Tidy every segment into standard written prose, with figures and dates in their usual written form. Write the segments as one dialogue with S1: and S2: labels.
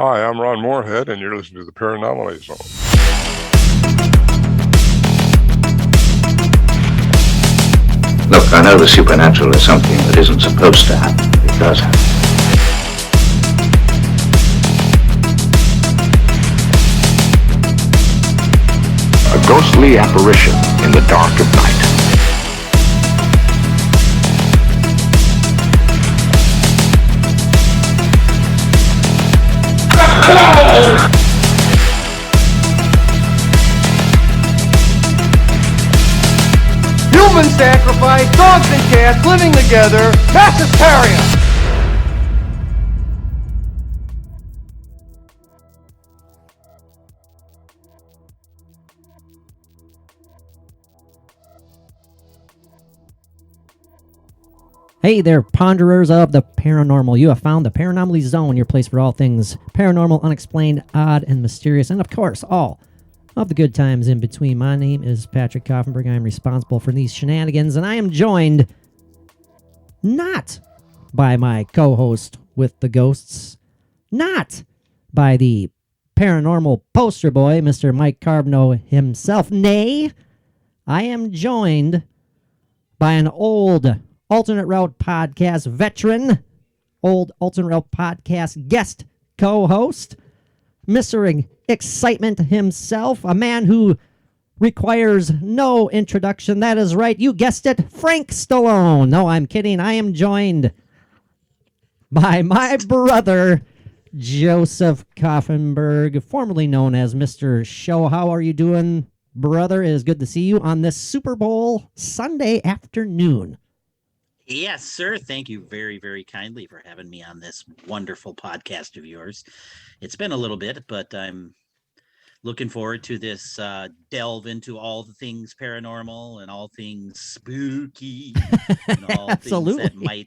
S1: Hi, I'm Ron Moorhead, and you're listening to the Paranormal Zone.
S2: Look, I know the supernatural is something that isn't supposed to happen, but it does happen.
S3: A ghostly apparition in the dark of night.
S4: Human sacrifice, dogs and cats living together, mass hysteria.
S5: Hey there, ponderers of the paranormal. You have found the Paranormal Zone, your place for all things paranormal, unexplained, odd, and mysterious, and of course, all of the good times in between. My name is Patrick Koffenberg. I am responsible for these shenanigans, and I am joined not by my co-host with the ghosts, not by the paranormal poster boy, Mr. Mike Carbno himself. Nay, I am joined by an old Alternate Route Podcast veteran, old Alternate Route Podcast guest co-host, Mr. Excitement himself, a man who requires no introduction. That is right, you guessed it, Frank Stallone. No, I'm kidding. I am joined by my brother, Joseph Koffenberg, formerly known as Mr. Show. How are you doing, brother? It is good to see you on this Super Bowl Sunday afternoon.
S6: Yes, sir. Thank you very, very kindly for having me on this wonderful podcast of yours. It's been a little bit, but I'm looking forward to this delve into all the things paranormal and all things spooky and all things that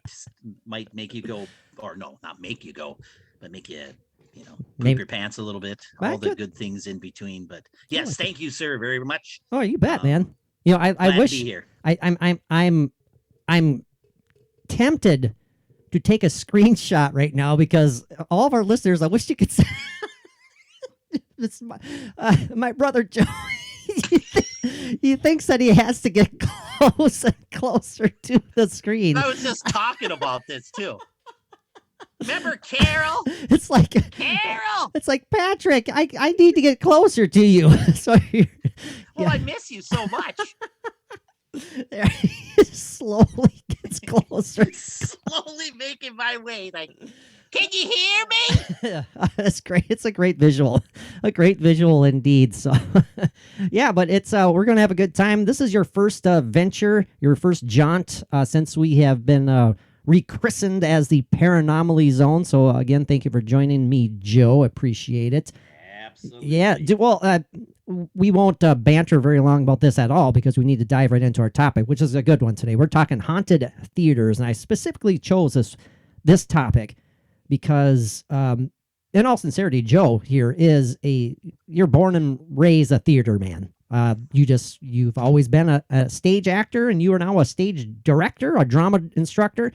S6: might make you go, or no, not make you go, but make you, poop your pants a little bit. All the good things in between. But yes, thank you, sir, very much.
S5: Oh, you bet, man. I wish
S6: to be here.
S5: I'm tempted to take a screenshot right now because all of our listeners, I wish you could see. It's my brother Joe. He thinks that he has to get close and closer to the screen.
S6: I was just talking about this too. Remember Carol?
S5: It's like
S6: Carol.
S5: It's like Patrick. I need to get closer to you. So
S6: I miss you so much.
S5: There he slowly gets closer.
S6: Slowly making my way. Like, can you hear me?
S5: That's great. It's a great visual. A great visual indeed. So, yeah, but it's we're going to have a good time. This is your first venture, your first jaunt since we have been rechristened as the Paranormal Zone. So, again, thank you for joining me, Joe. Appreciate it.
S6: Absolutely.
S5: Yeah, we won't banter very long about this at all because we need to dive right into our topic, which is a good one today. We're talking haunted theaters, and I specifically chose this topic because, in all sincerity, Joe here you're born and raised a theater man. You've always been a stage actor, and you are now a stage director, a drama instructor.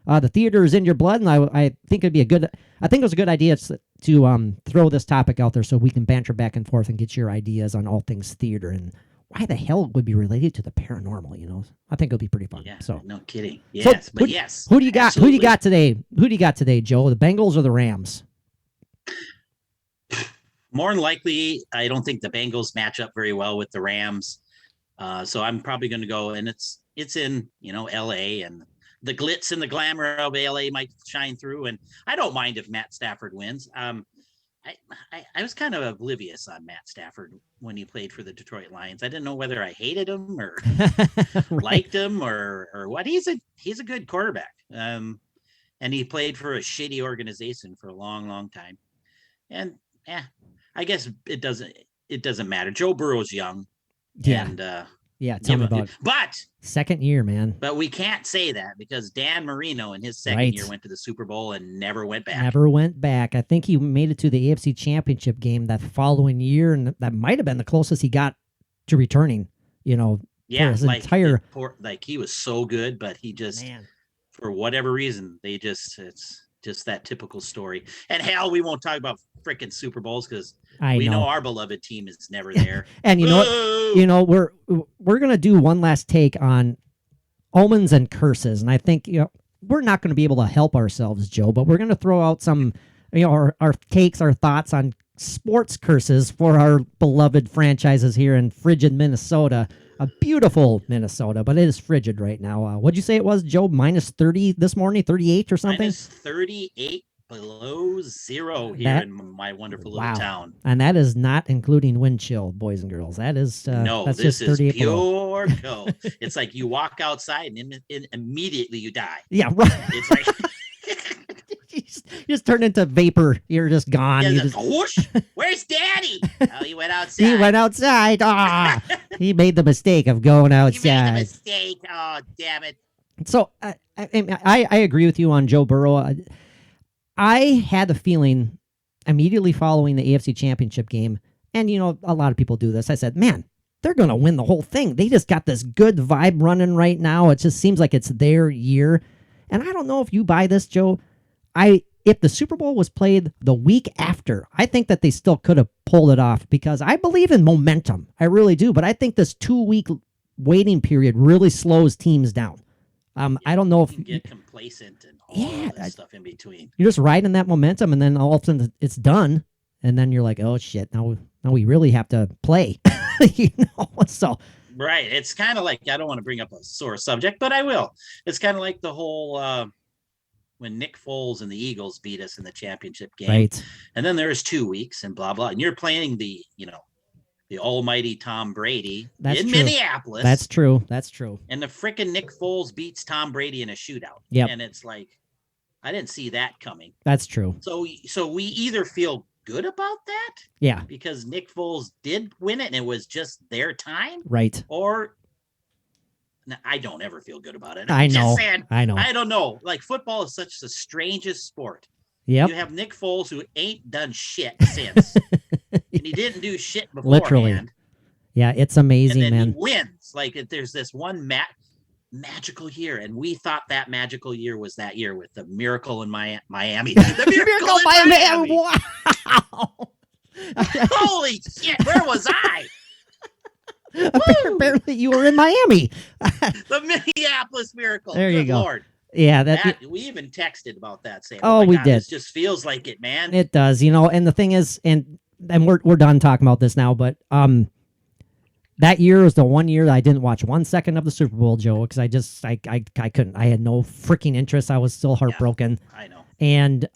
S5: The theater is in your blood, and I think it was a good idea to throw this topic out there so we can banter back and forth and get your ideas on all things theater and why the hell it would be related to the paranormal. I think it'll be pretty fun.
S6: Yeah,
S5: so
S6: no kidding. Yes, but yes.
S5: Who do you got?
S6: Absolutely.
S5: Who do you got today? Who do you got today, Joe? The Bengals or the Rams?
S6: More than likely, I don't think the Bengals match up very well with the Rams. So I'm probably going to go, and it's in LA, and the glitz and the glamour of LA might shine through, and I don't mind if Matt Stafford wins. I was kind of oblivious on Matt Stafford when he played for the Detroit Lions. I didn't know whether I hated him or liked him or what. He's a good quarterback, and he played for a shitty organization for a long, long time. And I guess it doesn't matter. Joe Burrow's young, and
S5: tell me about it.
S6: But
S5: second year, man.
S6: But we can't say that because Dan Marino in his second year went to the Super Bowl and never went back. I think he made it to the AFC Championship game that following year, and that might have been the closest he got to returning. Yeah,
S5: his entire
S6: he was so good, but he just for whatever reason it's just that typical story. And hell, we won't talk about freaking Super Bowls because
S5: I
S6: we know
S5: know.
S6: our beloved team is never there.
S5: And you know what?
S6: Boo!
S5: You know, we're gonna do one last take on omens and curses, and I think we're not going to be able to help ourselves, Joe, but we're going to throw out some, our takes, our thoughts on sports curses for our beloved franchises here in frigid Minnesota. A beautiful Minnesota, but it is frigid right now. What'd you say it was, Joe? Minus 30 this morning, 38 or something?
S6: Minus 38 below zero here in my wonderful little town.
S5: And that is not including wind chill, boys and girls. That is
S6: no,
S5: that's
S6: this
S5: just
S6: is
S5: 38
S6: pure
S5: below.
S6: cold. It's like you walk outside and immediately you die.
S5: Yeah, right.
S6: It's like
S5: you just turn into vapor. You're just gone.
S6: yeah,
S5: You
S6: just,
S5: just,
S6: whoosh, where's Daddy? Oh, he went outside.
S5: he went outside. Ah, he made the mistake of going
S6: He
S5: outside.
S6: made a mistake. Oh, damn it.
S5: So I agree with you on Joe Burrow. I had the feeling immediately following the AFC Championship game, and a lot of people do this. I said, man, they're going to win the whole thing. They just got this good vibe running right now. It just seems like it's their year. And I don't know if you buy this, Joe. If the Super Bowl was played the week after, I think that they still could have pulled it off because I believe in momentum. I really do. But I think this 2-week waiting period really slows teams down. I don't know if
S6: you get complacent and all that stuff in between.
S5: You're just riding that momentum, and then all of a sudden it's done, and then you're like, oh shit, now we really have to play. So
S6: right. It's kind of like, I don't want to bring up a sore subject, but I will. It's kind of like the whole when Nick Foles and the Eagles beat us in the championship game,
S5: right?
S6: And then there's 2 weeks and blah blah, and you're playing the almighty Tom Brady in Minneapolis.
S5: That's true.
S6: And the freaking Nick Foles beats Tom Brady in a shootout.
S5: Yeah.
S6: And it's like, I didn't see that coming.
S5: That's true.
S6: So we either feel good about that,
S5: yeah,
S6: because Nick Foles did win it and it was just their time,
S5: right?
S6: Or I don't ever feel good about it.
S5: I know.
S6: Just saying,
S5: I know.
S6: I don't know. Like, football is such the strangest sport.
S5: Yep.
S6: You have Nick Foles who ain't done shit since. And he didn't do shit beforehand.
S5: Literally. Yeah, it's amazing,
S6: and then
S5: man.
S6: He wins. Like, there's this one magical year, and we thought that magical year was that year with the miracle in Miami. The miracle in Miami.
S5: Wow.
S6: Holy shit, where was I?
S5: Apparently you were in Miami.
S6: The Minneapolis Miracle.
S5: There you
S6: Good
S5: go.
S6: Lord.
S5: Yeah,
S6: we even texted about that, saying,
S5: oh,
S6: my
S5: we
S6: God,
S5: did.
S6: This just feels like it, man.
S5: It does, and the thing is, and we're done talking about this now, but that year was the one year that I didn't watch 1 second of the Super Bowl, Joe, because I couldn't. I had no freaking interest. I was still heartbroken.
S6: Yeah, I know.
S5: And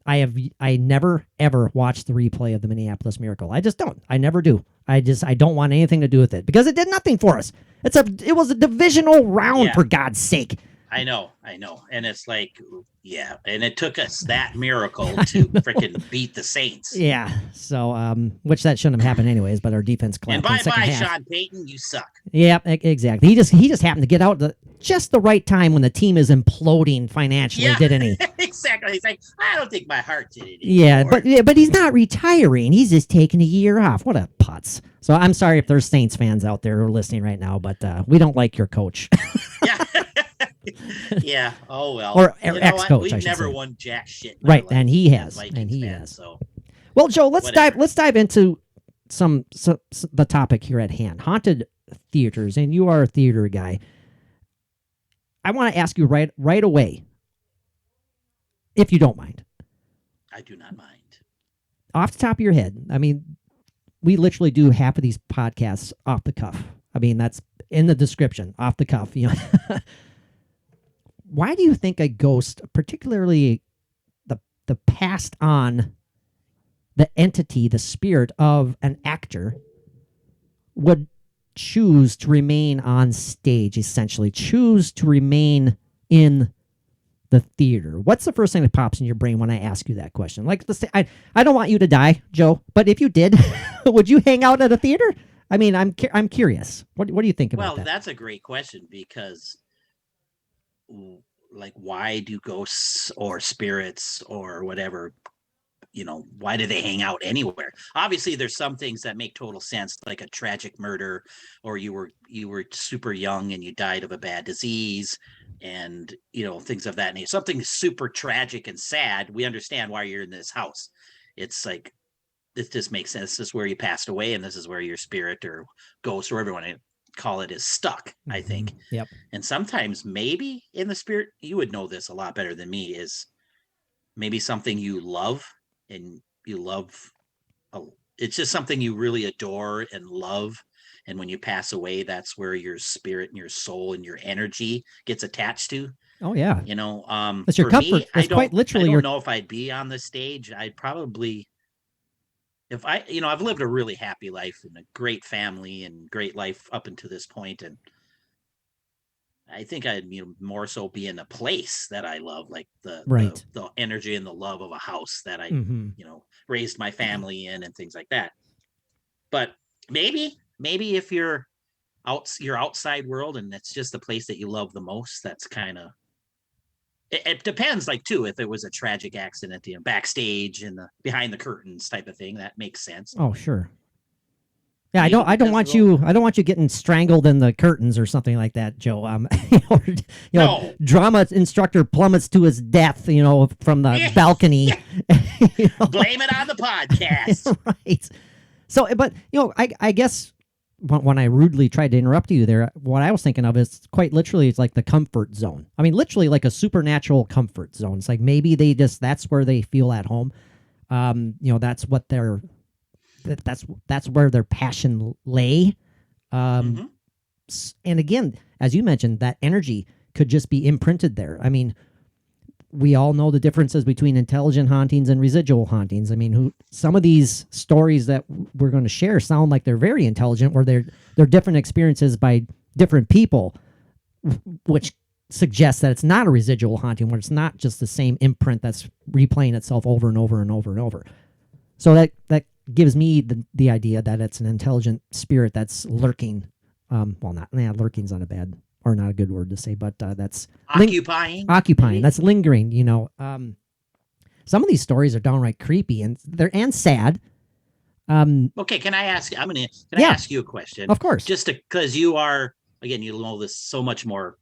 S5: I never ever watched the replay of the Minneapolis Miracle. I just don't. I never do. I don't want anything to do with it because it did nothing for us. It was a divisional round, for God's sake.
S6: I know. And it's like, yeah. And it took us that miracle to freaking beat the Saints.
S5: Yeah. So, which that shouldn't have happened anyways, but our defense clamped.
S6: And
S5: in second
S6: bye,
S5: half.
S6: Sean Payton, you suck.
S5: Yeah, exactly. He just happened to get out just the right time when the team is imploding financially, didn't he?
S6: Exactly. He's like, I don't think my heart did it
S5: anymore.
S6: Yeah,
S5: but he's not retiring. He's just taking a year off. What a putz. So I'm sorry if there's Saints fans out there who are listening right now, but we don't like your coach.
S6: Yeah. Yeah. Oh well.
S5: Or ex-coach.
S6: We've never won jack shit.
S5: Right, and he has.
S6: So.
S5: Well, Joe, let's dive into the topic here at hand: haunted theaters. And you are a theater guy. I want to ask you right away, if you don't mind.
S6: I do not mind.
S5: Off the top of your head, I mean, we literally do half of these podcasts off the cuff. I mean, that's in the description, off the cuff. Why do you think a ghost, particularly the passed on, the entity, the spirit of an actor, would choose to remain on stage, essentially, choose to remain in the theater? What's the first thing that pops in your brain when I ask you that question? Like, let's say, I don't want you to die, Joe, but if you did, would you hang out at a theater? I mean, I'm curious. What do you think about that?
S6: Well, that's a great question because, like, why do ghosts or spirits or whatever, why do they hang out anywhere? Obviously, there's some things that make total sense, like a tragic murder, or you were super young and you died of a bad disease, and things of that nature. Something super tragic and sad. We understand why you're in this house. it's like, it just makes sense. This is where you passed away, and this is where your spirit or ghost or whatever you want to call it is stuck, I think.
S5: Yep.
S6: And sometimes maybe in the spirit, you would know this a lot better than me, is maybe something you love and you love. It's just something you really adore and love. And when you pass away, that's where your spirit and your soul and your energy gets attached to.
S5: Oh yeah.
S6: You know,
S5: it's your
S6: for
S5: comfort.
S6: me,
S5: It's quite literally
S6: I don't know if I'd be on the stage. I'd probably, if I, I've lived a really happy life and a great family and great life up until this point, and I think I'd more so be in a place that I love, like the energy and the love of a house that I raised my family in and things like that. But maybe if you're your outside world and it's just the place that you love the most, that's kind of, it depends, like, too, if it was a tragic accident, backstage and the behind the curtains type of thing, that makes sense.
S5: Oh, sure. Yeah, I don't want you getting strangled in the curtains or something like that, Joe.
S6: No.
S5: Drama instructor plummets to his death, from the balcony.
S6: Blame it on the podcast.
S5: Right. So, but I guess when I rudely tried to interrupt you there, what I was thinking of is quite literally, it's like the comfort zone. I mean, literally like a supernatural comfort zone. It's like maybe that's where they feel at home. That's what that's where their passion lay. And again, as you mentioned, that energy could just be imprinted there. I mean, we all know the differences between intelligent hauntings and residual hauntings. I mean, some of these stories that we're going to share sound like they're very intelligent, where they're different experiences by different people, which suggests that it's not a residual haunting, where it's not just the same imprint that's replaying itself over and over and over and over. So that gives me the idea that it's an intelligent spirit that's lurking. Lurking's not a good word to say, but that's
S6: occupying.
S5: Occupying. That's lingering. Some of these stories are downright creepy and sad.
S6: Okay, can I ask? I ask you a question?
S5: Of course.
S6: Just because you are, again, you know this so much more.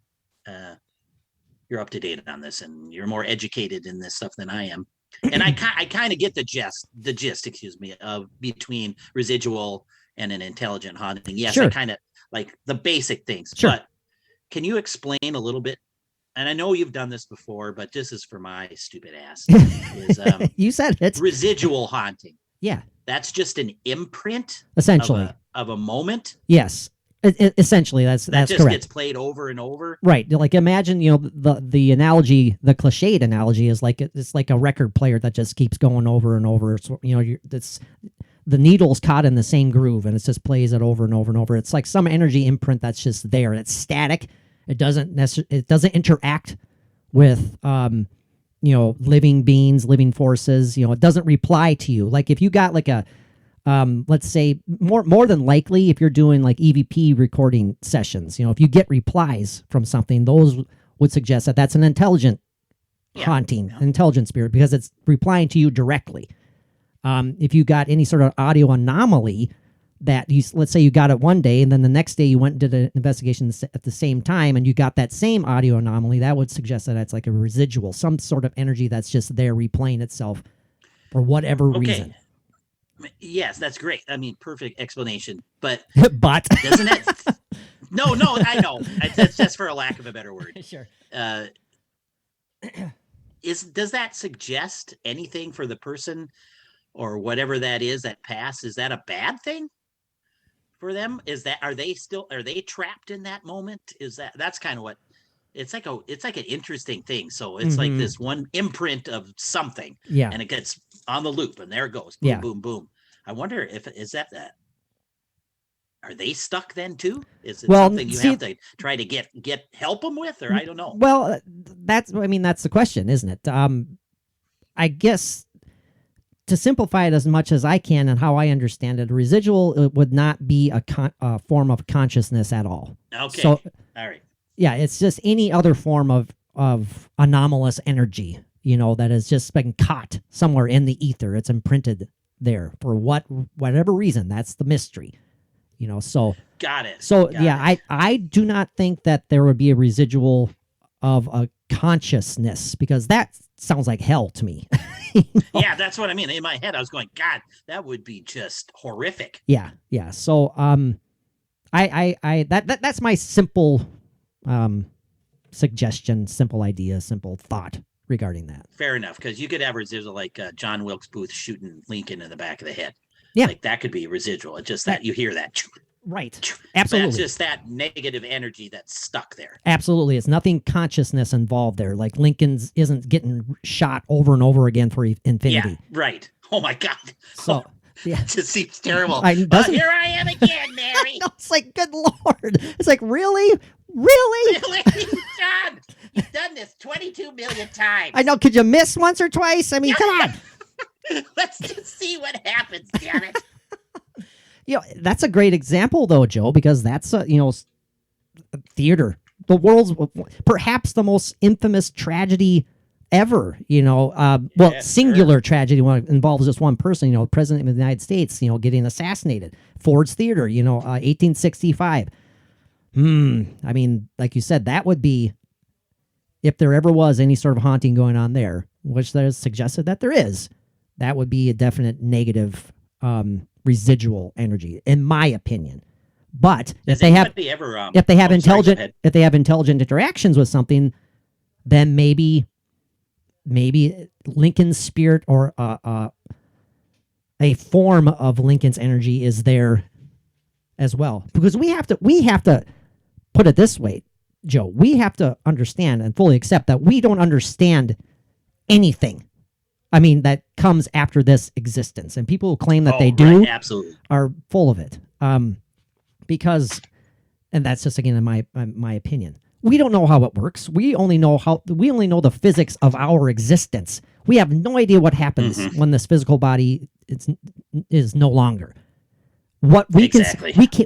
S6: You're up to date on this, and you're more educated in this stuff than I am. And I kind of get the gist, of between residual and an intelligent haunting. Yes, sure. I kind of like the basic things.
S5: Sure.
S6: But can you explain a little bit? And I know you've done this before, but this is for my stupid ass.
S5: You said it.
S6: Residual haunting.
S5: Yeah.
S6: That's just an imprint,
S5: essentially,
S6: of a moment.
S5: Yes. Essentially, that's
S6: just
S5: correct.
S6: Gets played over and over.
S5: Right. Like, imagine, the analogy, the cliched analogy is like, it's like a record player that just keeps going over and over. So, it's the needle's caught in the same groove and it just plays it over and over and over. It's like some energy imprint that's just there. It's static. It doesn't interact with, living beings, living forces. It doesn't reply to you. Like if you got like a, let's say more than likely, if you're doing like EVP recording sessions, if you get replies from something, those would suggest that that's an intelligent haunting, intelligent spirit, because it's replying to you directly. If you got any sort of audio anomaly that let's say you got it one day and then the next day you went and did an investigation at the same time and you got that same audio anomaly, that would suggest that it's like a residual, some sort of energy that's just there replaying itself for whatever reason.
S6: Yes, that's great. I mean, perfect explanation. But
S5: but
S6: doesn't that? No, I know. That's just for a lack of a better word.
S5: Sure.
S6: Does that suggest anything for the person or whatever that is that passed? Is that a bad thing for them? Are they trapped in that moment? That's kind of what it's like an interesting thing. So it's like this one imprint of something, and it gets on the loop, and there it goes, boom, boom, boom. I wonder if are they stuck then too? Is it something you have to try to get help them with, or I don't know.
S5: Well, that's the question, isn't it? I guess to simplify it as much as I can and how I understand it, a residual would not be a form of consciousness at all.
S6: Okay.
S5: So,
S6: all right.
S5: Yeah, it's just any other form of anomalous energy, that has just been caught somewhere in the ether. It's imprinted there for whatever reason. That's the mystery, so.
S6: Got it.
S5: So, I do not think that there would be a residual of a consciousness, because that sounds like hell to me.
S6: Yeah, that's what I mean. In my head, I was going, God, that would be just horrific.
S5: Yeah. So that's my simple suggestion, simple idea, simple thought regarding that.
S6: Fair enough, because you could have residual like John Wilkes Booth shooting Lincoln in the back of the head.
S5: Yeah.
S6: Like that could be residual. It's just that you hear that.
S5: Right. Absolutely.
S6: That's just that negative energy that's stuck there.
S5: Absolutely. It's nothing consciousness involved there. Like Lincoln's isn't getting shot over and over again for infinity.
S6: Yeah, right. Oh my God.
S5: So, yeah.
S6: It just seems terrible.
S5: Here
S6: I am again, Mary.
S5: It's like, good Lord. It's like, really? Really?
S6: Really? John, you've done this 22 million times.
S5: I know. Could you miss once or twice? I mean, come on.
S6: Let's just see what happens, damn it.
S5: That's a great example, though, Joe, because that's, theater. The world's perhaps the most infamous tragedy ever, singular tragedy when it involves just one person, the president of the United States, getting assassinated. Ford's Theater, 1865. I mean, like you said, that would be, if there ever was any sort of haunting going on there, which there's suggested that there is, that would be a definite negative residual energy, in my opinion. But if they have intelligent interactions with something, then maybe Lincoln's spirit or a form of Lincoln's energy is there as well. Because we have to put it this way, Joe. We have to understand and fully accept that we don't understand anything. I mean, that comes after this existence, and people who claim that they do
S6: absolutely
S5: are full of it. Because, and that's just again in my opinion, we don't know how it works. We only know the physics of our existence. We have no idea what happens when this physical body is no longer. What we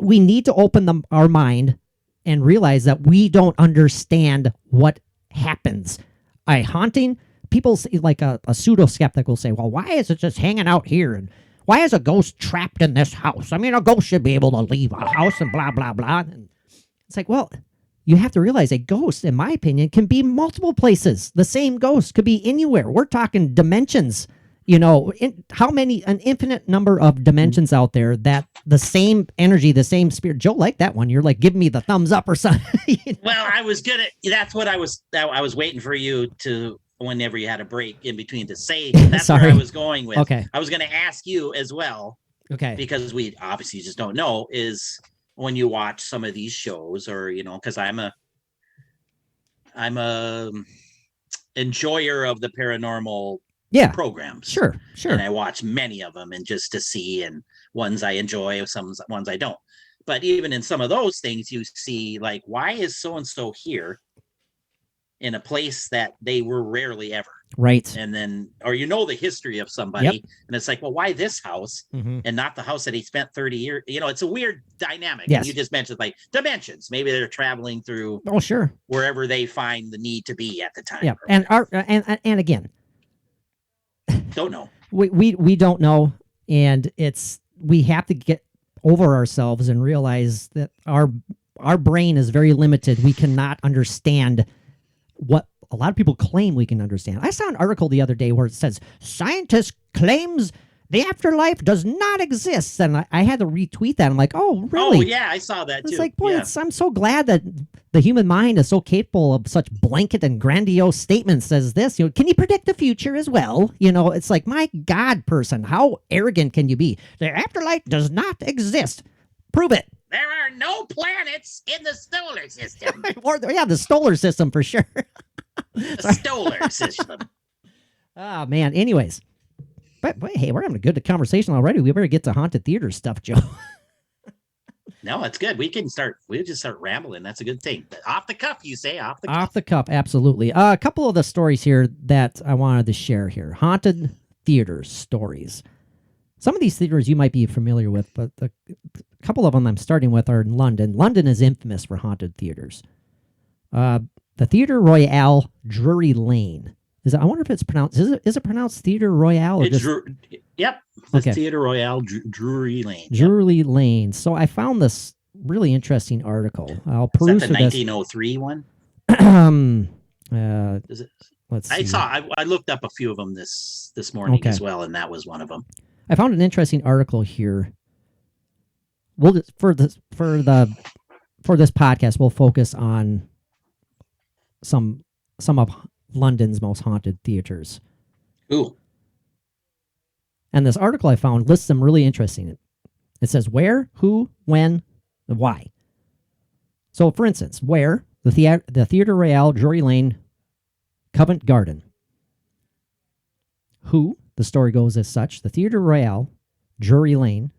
S5: we need to open our mind and realize that we don't understand what happens. A haunting. People say, like a pseudo skeptic will say, well, why is it just hanging out here? And why is a ghost trapped in this house? I mean, a ghost should be able to leave a house and blah, blah, blah. And it's like, well, you have to realize a ghost, in my opinion, can be multiple places. The same ghost could be anywhere. We're talking dimensions, an infinite number of dimensions out there that the same energy, the same spirit. Joe liked that one. You're like, give me the thumbs up or something.
S6: Well, that's what I was waiting for you to, whenever you had a break in between to say. That's where I was going with.
S5: Okay.
S6: I was going to ask you as well.
S5: Okay.
S6: Because we obviously just don't know, is when you watch some of these shows, or because I'm a enjoyer of the paranormal programs.
S5: Sure.
S6: And I watch many of them, and just to see, and ones I enjoy, some ones I don't. But even in some of those things, you see, like, why is so and so here in a place that they were rarely ever?
S5: Right.
S6: And then, or the history of somebody, and it's like, well, why this house and not the house that he spent 30 years? It's a weird dynamic.
S5: Yes.
S6: And you just mentioned like dimensions. Maybe they're traveling through wherever they find the need to be at the time.
S5: Yeah. And again,
S6: don't know.
S5: We don't know, and we have to get over ourselves and realize that our brain is very limited. We cannot understand what a lot of people claim we can understand. I saw an article the other day where it says scientist claims the afterlife does not exist, and I had to retweet that. I'm like, oh, really?
S6: Oh, yeah, I saw that too.
S5: It's like, boy, I'm so glad that the human mind is so capable of such blanket and grandiose statements as this. Can you predict the future as well? It's like, my God, person, how arrogant can you be? The afterlife does not exist. Prove it.
S6: There are no planets in the solar system.
S5: The solar system for sure.
S6: The solar system.
S5: Oh, man. Anyways. But hey, we're having a good conversation already. We better get to haunted theater stuff, Joe.
S6: No, that's good. We'll just start rambling. That's a good thing. But off the cuff, you say? Off the cuff.
S5: Off the cuff, absolutely. A couple of the stories here that I wanted to share here. Haunted theater stories. Some of these theaters you might be familiar with, but a couple of them I'm starting with are in London. London is infamous for haunted theaters. The Theatre Royale, Drury Lane. I wonder if it's pronounced. Is it pronounced Theatre Royale? Or
S6: yep. Okay. Theatre Royale, Drury Lane.
S5: Drury Lane. So I found this really interesting article. I'll peruse
S6: the 1903 one.
S5: Is it? let's see.
S6: I looked up a few of them this morning as well, and that was one of them.
S5: I found an interesting article here. We'll for this podcast, we'll focus on some of London's most haunted theaters.
S6: Ooh.
S5: And this article I found lists them really interesting. It says where, who, when, and why. So, for instance, where the Theatre Royale, Drury Lane, Covent Garden. Who, the story goes as such, the Theatre Royale, Drury Lane.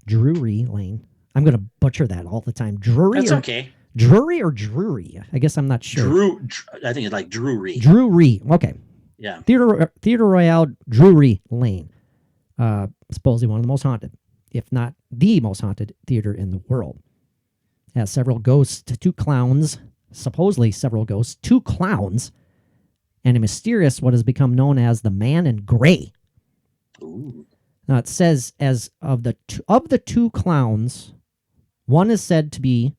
S5: I'm going to butcher that all the time.
S6: That's okay.
S5: Drury or Drury? I guess I'm not sure.
S6: I think it's like Drury.
S5: Drury. Okay.
S6: Yeah.
S5: Theatre Royale, Drury Lane. Supposedly one of the most haunted, if not the most haunted theater in the world. It has several ghosts, 2 clowns, supposedly several ghosts, 2 clowns, and a mysterious what has become known as the Man in Gray.
S6: Ooh.
S5: Now it says as of the 2 clowns, one is said to be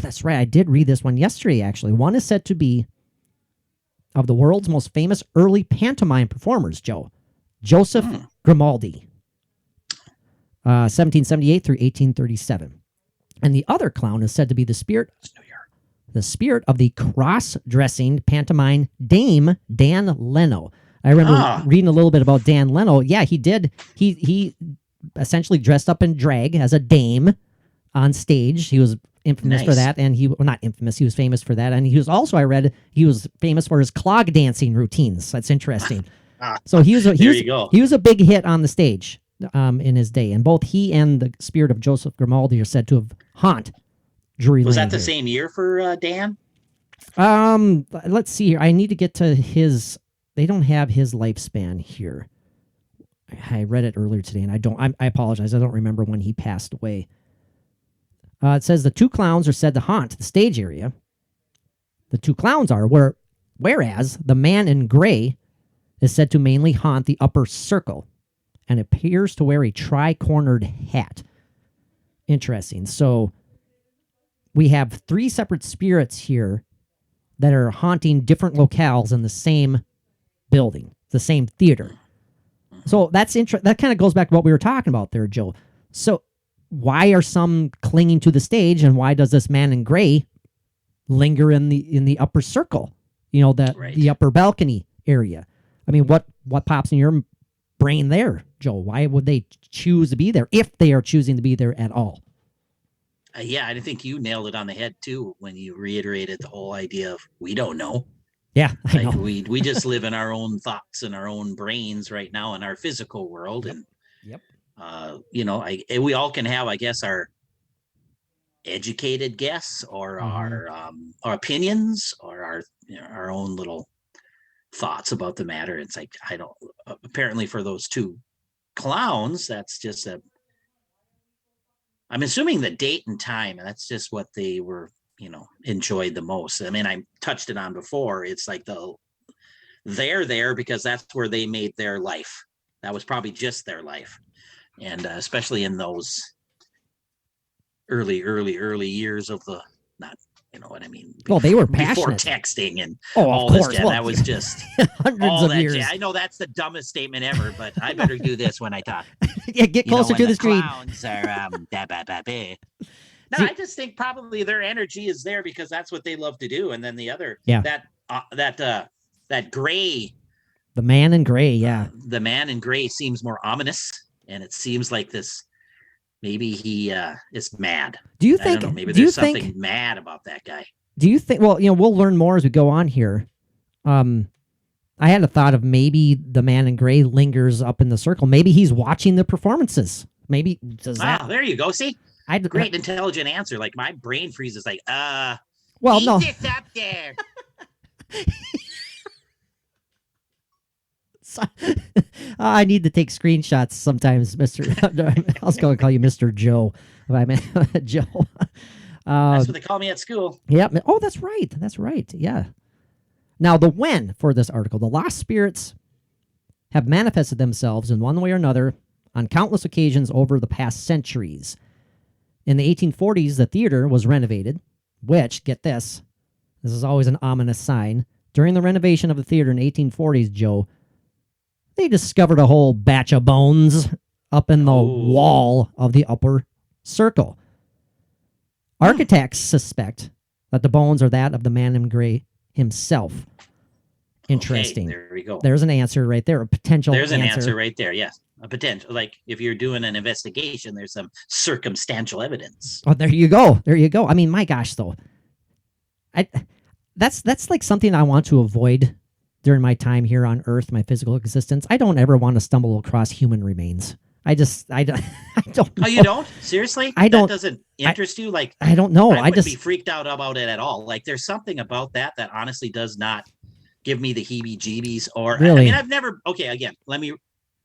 S5: that's right. I did read this one yesterday, actually. One is said to be of the world's most famous early pantomime performers, Joseph Grimaldi, 1778 through 1837. And the other clown is said to be the spirit of the cross-dressing pantomime dame Dan Leno. I remember reading a little bit about Dan Leno. Yeah, he did. He essentially dressed up in drag as a dame on stage. He was infamous for that, and not infamous. He was famous for that, and he was also, I read, he was famous for his clog dancing routines. That's interesting. So he was a big hit on the stage in his day, and both he and the spirit of Joseph Grimaldi are said to have haunt Drury Lane.
S6: Was that the same year for Dan?
S5: Let's see here. I need to get to his. They don't have his lifespan here. I read it earlier today, and I apologize. I don't remember when he passed away. It says the 2 clowns are said to haunt the stage area. The 2 clowns are, whereas the Man in Gray is said to mainly haunt the upper circle and appears to wear a tri-cornered hat. Interesting. So we have 3 separate spirits here that are haunting different locales in the same building, the same theater. So that's that kind of goes back to what we were talking about there, Joe. So why are some clinging to the stage, and why does this Man in Gray linger in the upper circle? The upper balcony area. I mean, what pops in your brain there, Joe? Why would they choose to be there if they are choosing to be there at all?
S6: Yeah, I think you nailed it on the head too when you reiterated the whole idea of we don't know.
S5: Yeah, I know.
S6: We just live in our own thoughts and our own brains right now in our physical world, and we all can have, I guess, our educated guess or our opinions or our own little thoughts about the matter. It's like, I don't, apparently for those 2 clowns, that's just I'm assuming the date and time, and that's just what they were, enjoyed the most. I mean, I touched it on before. It's like they're there because that's where they made their life. That was probably just their life. And especially in those early years of the, not, you know what I mean?
S5: Well, they were
S6: before
S5: passionate.
S6: texting and
S5: all
S6: this.
S5: Well,
S6: that was just
S5: hundreds of years.
S6: I know that's the dumbest statement ever, but I better do this when I talk.
S5: Yeah, get closer to the screen.
S6: Clowns are No, I just think probably their energy is there because that's what they love to do. And then the other, that gray,
S5: the Man in Gray,
S6: the Man in Gray seems more ominous, and it seems like this. Maybe he is mad.
S5: Do you think?
S6: I don't know, maybe there's something mad about that guy.
S5: Do you think? Well, we'll learn more as we go on here. I had a thought of maybe the Man in Gray lingers up in the circle. Maybe he's watching the performances. Maybe does that?
S6: There you go. See. Great intelligent answer. Like my brain freezes. Like,
S5: well, no,
S6: just up there.
S5: I need to take screenshots sometimes, Mr. I was going to call you Mr. Joe. If I meant Joe.
S6: That's what they call me at school.
S5: Yeah. Oh, that's right. That's right. Yeah. Now, the when for this article, the lost spirits have manifested themselves in one way or another on countless occasions over the past centuries. In the 1840s, the theater was renovated, which, get this is always an ominous sign, During the renovation of the theater in the 1840s, Joe, they discovered a whole batch of bones up in the wall of the upper circle. Architects suspect that the bones are that of the man in gray himself. Interesting.
S6: Okay, there we go.
S5: There's an answer right there, a potential
S6: There's an answer right there, yes. A potential, like if you're doing an investigation, there's some circumstantial evidence.
S5: Oh, there you go. There you go. I mean, my gosh, though. That's like something I want to avoid during my time here on Earth, my physical existence. I don't ever want to stumble across human remains. I don't. I don't know.
S6: Oh, you don't? Seriously?
S5: I don't.
S6: That doesn't interest you? Like,
S5: I don't know.
S6: I wouldn't
S5: just
S6: be freaked out about it at all. Like, there's something about that honestly does not give me the heebie-jeebies. Or
S5: really?
S6: I mean, I've never. Okay, again, let me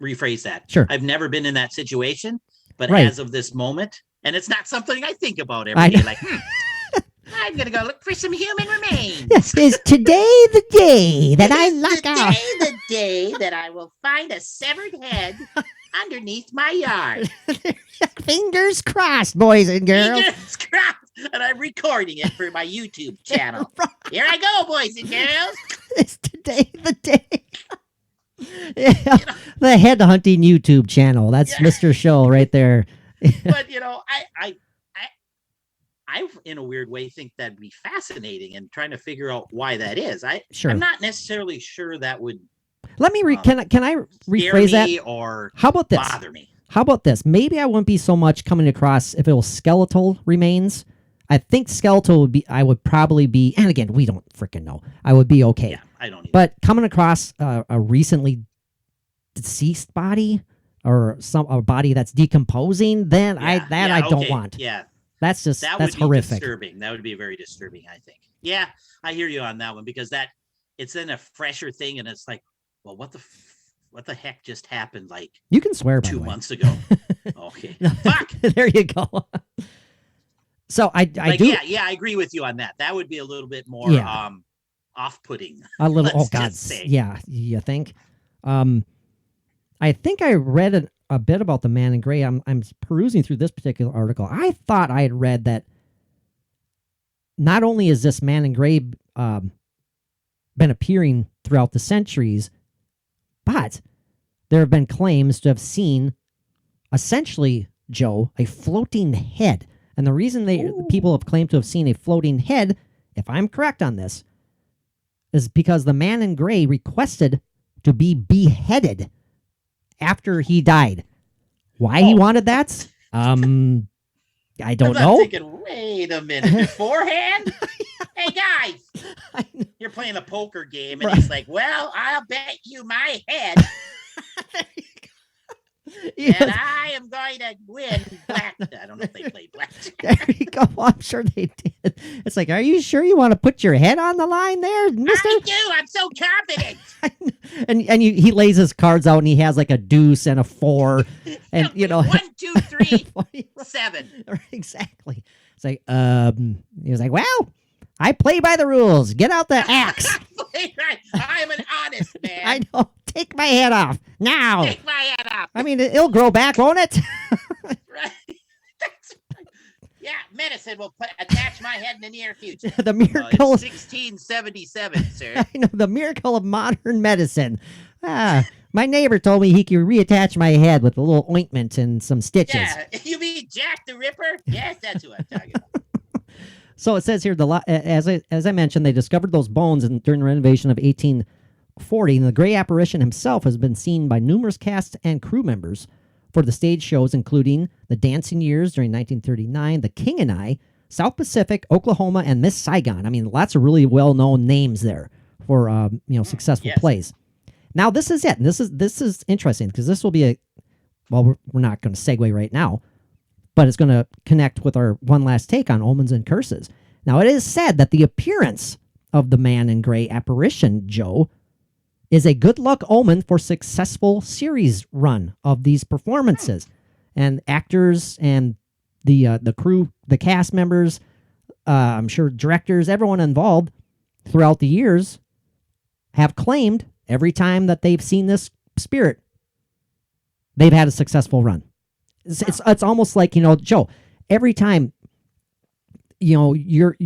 S6: rephrase that.
S5: Sure.
S6: I've never been in that situation, but
S5: Right.
S6: as of this moment, and it's not something I think about every day. Like, I'm gonna go look for some human remains.
S5: This is today the day that I lock out.
S6: The day that I will find a severed head underneath my yard.
S5: Fingers crossed, boys and girls.
S6: Fingers crossed. And I'm recording it for my YouTube channel. Here I go, boys and girls.
S5: It's today the day. Yeah, the head hunting YouTube channel. That's Mr. Show right there.
S6: But I in a weird way think that'd be fascinating and trying to figure out why that is. I'm not necessarily sure that would
S5: Let me can I rephrase
S6: scare me
S5: that?
S6: or
S5: how about this?
S6: bother me.
S5: How about this? Maybe I wouldn't be so much coming across if it was skeletal remains. I think skeletal would be. I would probably be. And again, we don't freaking know. I would be okay.
S6: Yeah, I don't either.
S5: But coming across a recently deceased body or a body that's decomposing, then I don't want.
S6: Yeah.
S5: That's just
S6: That
S5: that's
S6: would be
S5: horrific.
S6: disturbing. That would be very disturbing, I think. Yeah, I hear you on that one because it's then a fresher thing, and it's like, well, what the heck just happened? Like
S5: You can swear by
S6: 2
S5: the way.
S6: months ago. Okay, fuck.
S5: There you go. So I do.
S6: Yeah, I agree with you on that. That would be a little bit more off-putting.
S5: A little.
S6: let's
S5: Oh God.
S6: just say.
S5: Yeah. You think? I think I read a bit about the man in gray. I'm perusing through this particular article. I thought I had read that not only is this man in gray been appearing throughout the centuries, but there have been claims to have seen essentially, Joe, a floating head. And the reason people have claimed to have seen a floating head, if I'm correct on this, is because the man in gray requested to be beheaded after he died. Why he wanted that? I don't know.
S6: Thinking, wait a minute, beforehand? Hey guys, you're playing a poker game, and he's like, "Well, I'll bet you my head." And I am going to win black. I don't know if they play blackjack.
S5: There you go. I'm sure they did. It's like, are you sure you want to put your head on the line there, mister?
S6: I do. I'm so confident.
S5: and he lays his cards out and he has like a deuce and a 4. And, 1,
S6: 2, 3, 7.
S5: Exactly. It's like, he was like, well, I play by the rules. Get out the axe.
S6: I'm an honest man.
S5: I know. Take my head off now.
S6: Take my head off.
S5: I mean, it'll grow back, won't it?
S6: Right. That's right. Yeah, medicine will attach my head in the near future.
S5: The miracle.
S6: 1677, sir.
S5: I know, the miracle of modern medicine. My neighbor told me he could reattach my head with a little ointment and some stitches.
S6: Yeah, you mean Jack the Ripper? Yes, that's who I'm talking about.
S5: So it says here, as I mentioned, they discovered those bones during the renovation of 1840, and the gray apparition himself has been seen by numerous cast and crew members for the stage shows, including The Dancing Years during 1939, The King and I, South Pacific, Oklahoma, and Miss Saigon. I mean, lots of really well-known names there for successful plays. Now, this is it, and this is interesting because this will be we're not going to segue right now, but it's going to connect with our one last take on omens and curses. Now, it is said that the appearance of the man in gray apparition, Joe, is a good luck omen for successful series run of these performances. And actors and the crew, the cast members, I'm sure directors, everyone involved throughout the years have claimed every time that they've seen this spirit, they've had a successful run. It's almost like, Joe, every time, you're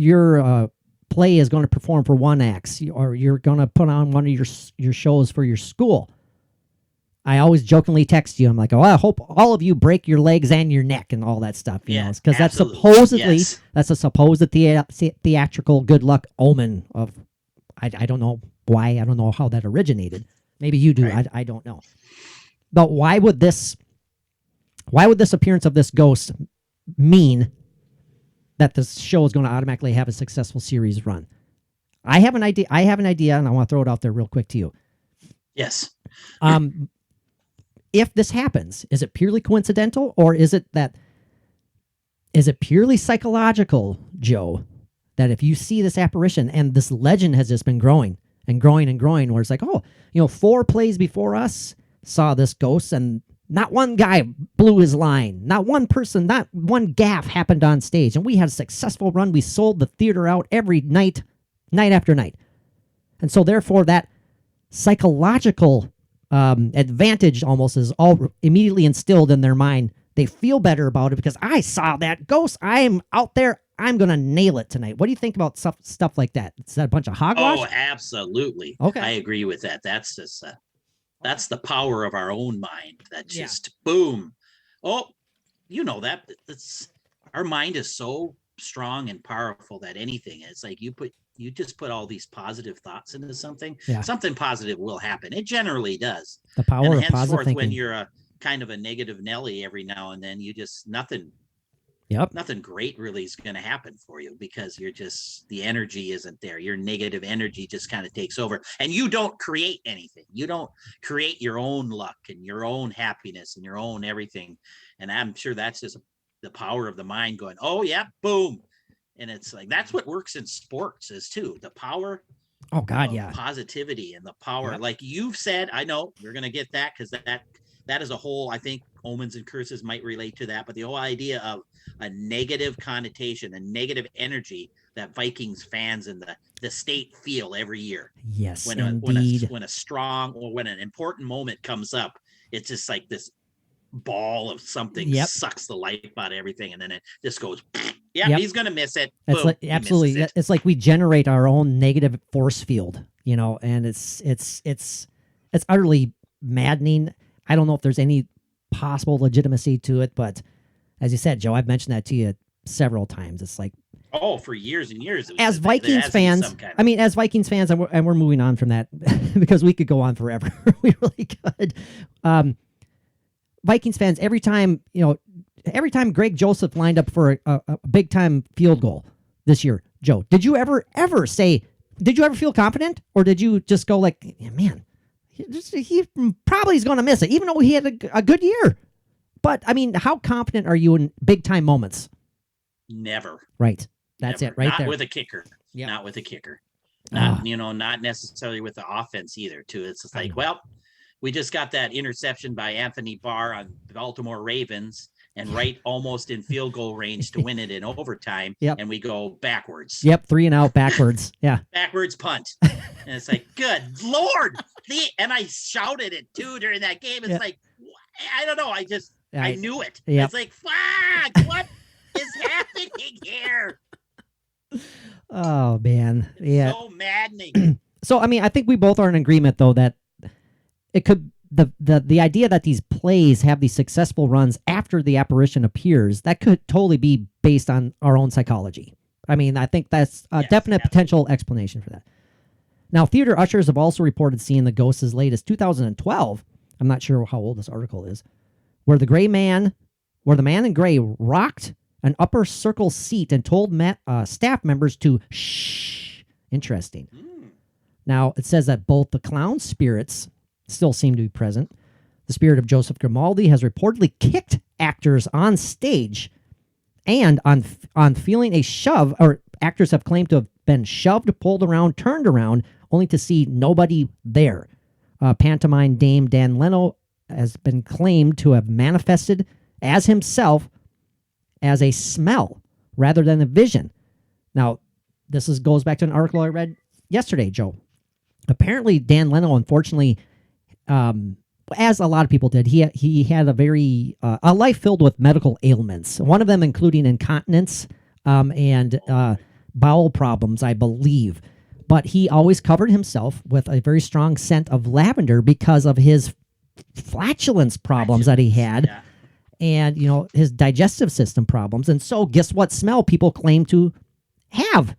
S5: play is going to perform for one acts, or you're going to put on one of your shows for your school, I always jokingly text you. I'm like, oh, I hope all of you break your legs and your neck and all that stuff, you know, because that's supposedly that's a supposed theatrical good luck omen of. I don't know why. I don't know how that originated. Maybe you do. Right. I don't know. But why would this appearance of this ghost mean that the show is going to automatically have a successful series run? I have an idea, and I want to throw it out there real quick to you.
S6: Yes.
S5: If this happens, is it purely coincidental, or is it purely psychological, Joe, that if you see this apparition and this legend has just been growing and growing and growing, where it's like, oh, 4 plays before us saw this ghost and not one guy blew his line, not one person, not one gaffe happened on stage, and we had a successful run. We sold the theater out every night after night. And so therefore that psychological advantage almost is all immediately instilled in their mind. They feel better about it because I saw that ghost. I am out there. I'm going to nail it tonight. What do you think about stuff like that? Is that a bunch of hogwash?
S6: Oh, absolutely.
S5: Okay.
S6: I agree with that. That's just, that's the power of our own mind. That just boom. Oh, that our mind is so strong and powerful that anything, it's like you just put all these positive thoughts into something, something positive will happen. It generally does.
S5: The power
S6: of
S5: positive thinking.
S6: When you're a kind of a negative Nelly every now and then, you just nothing great really is going to happen for you, because you're just, the energy isn't there. Your negative energy just kind of takes over, and you don't create anything. You don't create your own luck and your own happiness and your own everything. And I'm sure that's just the power of the mind going, oh yeah, boom. And it's like, that's what works in sports is too. The power
S5: of
S6: positivity and the power, like you've said, I know we're going to get that, because that is a whole, I think Omens and Curses might relate to that, but the whole idea of a negative connotation, a negative energy that Vikings fans in the state feel every year.
S5: Yes,
S6: when a strong, or when an important moment comes up, it's just like this ball of something sucks the life out of everything, and then it just goes, he's gonna miss it.
S5: It's
S6: boom,
S5: like, absolutely, it's like we generate our own negative force field, and it's utterly maddening. I don't know if there's any possible legitimacy to it, but as you said, Joe, I've mentioned that to you several times. It's like,
S6: for years and years.
S5: As Vikings fans, as Vikings fans, and we're moving on from that because we could go on forever. We really could. Vikings fans, every time Greg Joseph lined up for a big time field goal this year, Joe, did you ever feel confident, or did you just go like, man, he probably is going to miss it, even though he had a good year? But I mean, how confident are you in big time moments?
S6: Never.
S5: Right. That's
S6: Never.
S5: it. Right
S6: Not
S5: there.
S6: With a kicker.
S5: Yep.
S6: Not with a kicker. Not necessarily with the offense either. Too. It's just like, well, we just got that interception by Anthony Barr on the Baltimore Ravens, and right almost in field goal range to win it in overtime.
S5: Yep.
S6: And we go backwards.
S5: Yep. 3 and out backwards. Yeah.
S6: Backwards punt. And it's like, good Lord. And I shouted it too during that game. It's like, I don't know. I knew it.
S5: Yep.
S6: It's like, fuck, what is happening here?
S5: Oh man. Yeah.
S6: So maddening.
S5: So, I mean, I think we both are in agreement though that it could, the idea that these plays have these successful runs after the apparition appears, that could totally be based on our own psychology. I mean, I think that's a definite potential explanation for that. Now, theater ushers have also reported seeing the ghost as late as 2012. I'm not sure how old this article is, where the man in gray rocked an upper circle seat and told staff members to shh. Interesting. Now, it says that both the clown spirits still seem to be present. The spirit of Joseph Grimaldi has reportedly kicked actors on stage, and on feeling a shove, or actors have claimed to have been shoved, pulled around, turned around, only to see nobody there. Pantomime Dame Dan Leno has been claimed to have manifested as himself as a smell rather than a vision. Now, this goes back to an article I read yesterday, Joe. Apparently, Dan Leno, unfortunately, as a lot of people did, he had a life filled with medical ailments. One of them including incontinence and bowel problems, I believe. But he always covered himself with a very strong scent of lavender because of his flatulence problems that he had.
S6: Yeah.
S5: And, his digestive system problems. And so guess what smell people claim to have?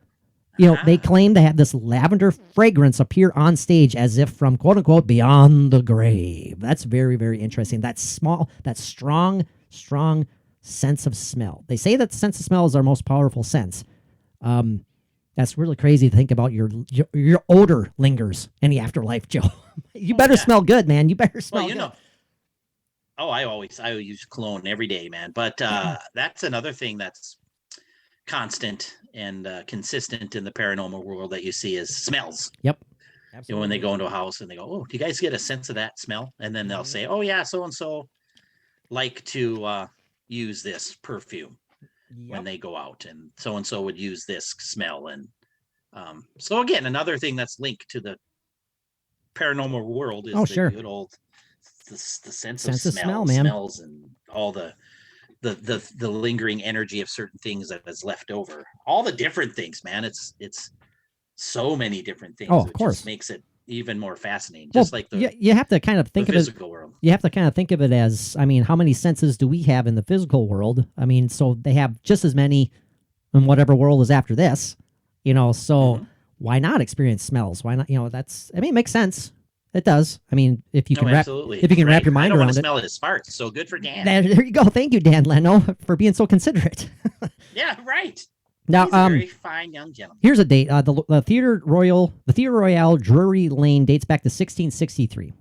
S5: They claim to have this lavender fragrance appear on stage as if from quote unquote beyond the grave. That's very, very interesting. That strong sense of smell. They say that the sense of smell is our most powerful sense. That's really crazy to think about. Your odor lingers in the afterlife, Joe. You better smell good, man. You better smell good.
S6: I use cologne every day, man. But that's another thing that's constant and consistent in the paranormal world that you see is smells.
S5: Yep. Absolutely.
S6: When they go into a house and they go, "Oh, do you guys get a sense of that smell?" And then they'll say, "Oh yeah, so and so like to use this perfume when they go out, and so would use this smell." And so again, another thing that's linked to the paranormal world is the good old the sense of smell, man. Smells and all the lingering energy of certain things that is left over. All the different things, man. It's so many different things.
S5: Oh, of course,
S6: just makes it even more fascinating. Just like
S5: you have to kind of think of
S6: physical world.
S5: You have to kind of think of it as, how many senses do we have in the physical world? So they have just as many in whatever world is after this. So why not experience smells? Why not? It makes sense. It does. If you can wrap your mind around it.
S6: Smell his farts. So good for Dan.
S5: There you go. Thank you, Dan Leno, for being so considerate.
S6: Yeah, right.
S5: Now,
S6: he's a very fine young gentleman.
S5: Here's a date. The Theater Royale, Drury Lane dates back to 1663.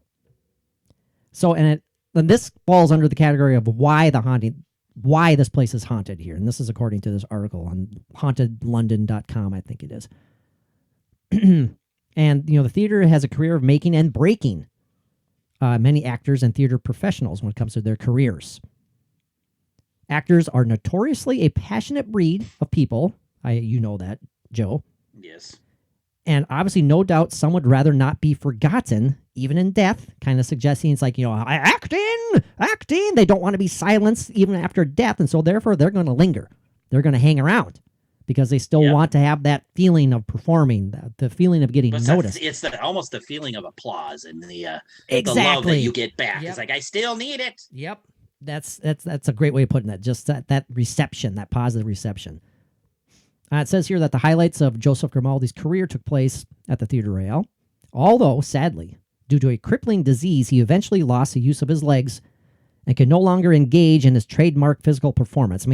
S5: So, and this falls under the category of why this place is haunted here. And this is according to this article on hauntedlondon.com, I think it is. And, the theater has a career of making and breaking many actors and theater professionals when it comes to their careers. Actors are notoriously a passionate breed of people. You know that, Joe.
S6: Yes.
S5: And obviously, no doubt, some would rather not be forgotten, even in death, kind of suggesting it's like, acting. They don't want to be silenced even after death. And so therefore, they're going to linger. They're going to hang around because they still want to have that feeling of performing, the feeling of getting noticed.
S6: It's almost the feeling of applause and the love that you get back. Yep. It's like, I still need it.
S5: Yep. That's a great way of putting it. Just that reception, that positive reception. It says here that the highlights of Joseph Grimaldi's career took place at the Theatre Royale. Although, sadly, due to a crippling disease, he eventually lost the use of his legs and could no longer engage in his trademark physical performance.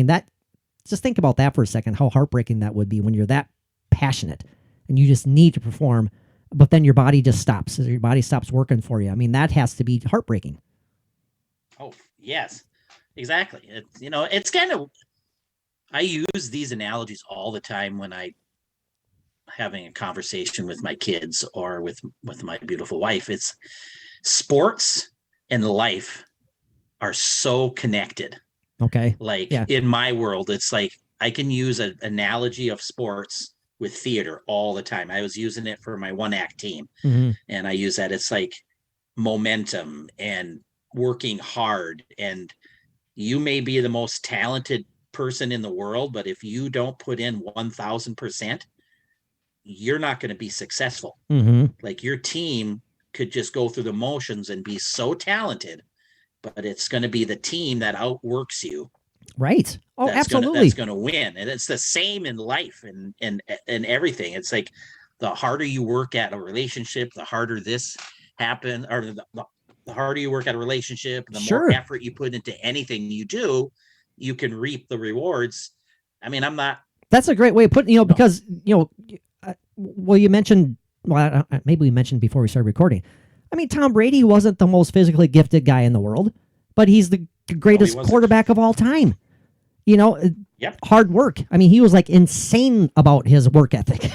S5: Just think about that for a second, how heartbreaking that would be when you're that passionate and you just need to perform, but then your body just stops. Your body stops working for you. That has to be heartbreaking.
S6: Oh, yes, exactly. It's kind of, I use these analogies all the time when I having a conversation with my kids or with my beautiful wife. It's sports and life are so connected.
S5: Okay.
S6: In my world, it's like I can use an analogy of sports with theater all the time. I was using it for my one act team. Mm-hmm. And I use that. It's like momentum and working hard. And you may be the most talented person in the world, but if you don't put in 1000%, you're not going to be successful. Mm-hmm. Like your team could just go through the motions and be so talented, but it's going to be the team that outworks you.
S5: Right. Oh, absolutely.
S6: That's going to win. And it's the same in life and everything. It's like the harder you work at a relationship, the harder this happen, or the harder you work at a relationship, the more effort you put into anything you do, you can reap the rewards. That's
S5: a great way of putting, because, you mentioned, maybe we mentioned before we started recording. Tom Brady wasn't the most physically gifted guy in the world, but he's the greatest quarterback of all time.
S6: Yep.
S5: Hard work. He was like insane about his work ethic,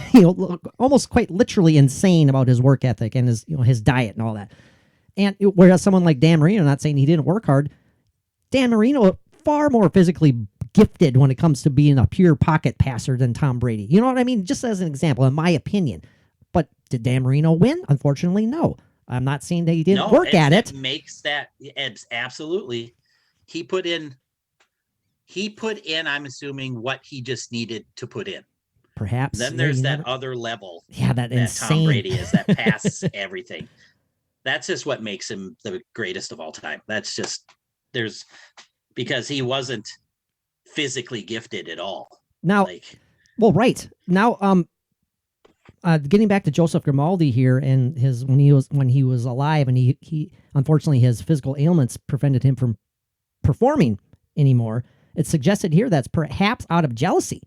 S5: almost quite literally insane about his work ethic and his diet and all that. And whereas someone like Dan Marino, not saying he didn't work hard, Dan Marino far more physically gifted when it comes to being a pure pocket passer than Tom Brady. You know what I mean? Just as an example, in my opinion. But did Dan Marino win? Unfortunately, no. I'm not saying that he didn't work at it.
S6: Makes that absolutely. He put in, I'm assuming, what he just needed to put in.
S5: Perhaps.
S6: Then
S5: Yeah,
S6: there's
S5: you
S6: that
S5: never-
S6: other level
S5: Yeah, that
S6: that
S5: insane.
S6: Tom Brady is, that passes everything. That's just what makes him the greatest of all time. That's just because he wasn't physically gifted at all.
S5: Now,
S6: Like,
S5: well, right now, getting back to Joseph Grimaldi here and his when he was alive, and he unfortunately his physical ailments prevented him from performing anymore. It's suggested here that's perhaps out of jealousy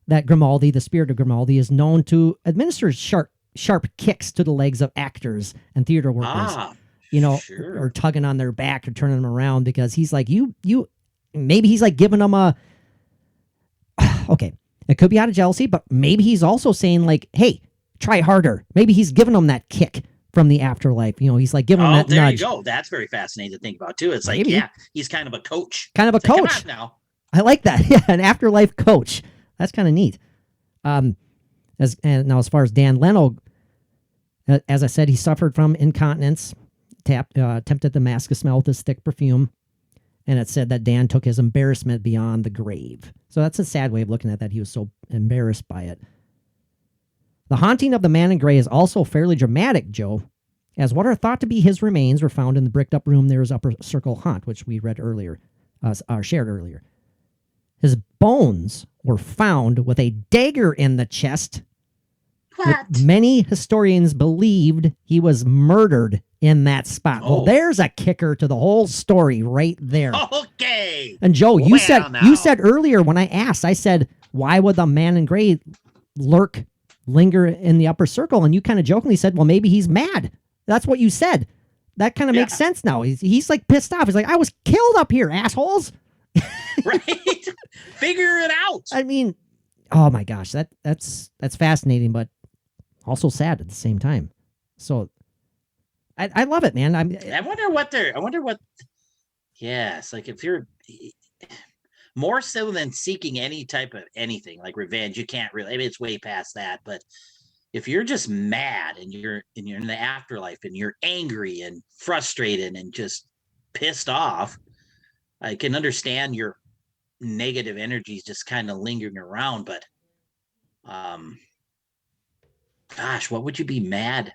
S5: that Grimaldi, the spirit of Grimaldi, is known to administer sharp kicks to the legs of actors and theater workers.
S6: sure.
S5: Or tugging on their back or turning them around, because he's like, you maybe he's like giving them a okay. It could be out of jealousy, but maybe he's also saying like, hey, try harder. Maybe he's giving them that kick from the afterlife. He's like giving them that
S6: there
S5: nudge.
S6: you go. That's very fascinating to think about too. It's
S5: Maybe.
S6: like, yeah, he's kind of a coach.
S5: Kind of a
S6: It's like,
S5: coach.
S6: come on now.
S5: I like that. Yeah, an afterlife coach. That's kind of neat. As far as Dan Leno, as I said, he suffered from incontinence, attempted to mask a smell with his thick perfume, and it said that Dan took his embarrassment beyond the grave. So that's a sad way of looking at that. He was so embarrassed by it. The haunting of the man in gray is also fairly dramatic, Joe, as what are thought to be his remains were found in the bricked up room near his upper circle haunt, which we read earlier, shared earlier. His bones were found with a dagger in the chest.
S6: What?
S5: Many historians believed he was murdered in that spot.
S6: Oh.
S5: Well, there's a kicker to the whole story right there.
S6: Okay.
S5: And Joe, you
S6: Well, now.
S5: said earlier when I asked, I said, why would the man in gray linger in the upper circle? And you kind of jokingly said, well, maybe he's mad. That's what you said. That kind of makes sense now. He's like pissed off. He's like, I was killed up here, assholes.
S6: Right. Figure it out.
S5: I mean, oh my gosh, that's fascinating, but also sad at the same time. So I love it, man.
S6: I wonder what yes, like if you're more so than seeking any type of anything like revenge, you can't really, I mean, it's way past that, but if you're just mad and you're in the afterlife and you're angry and frustrated and just pissed off, I can understand your negative energies just kind of lingering around, but gosh, what would you be mad?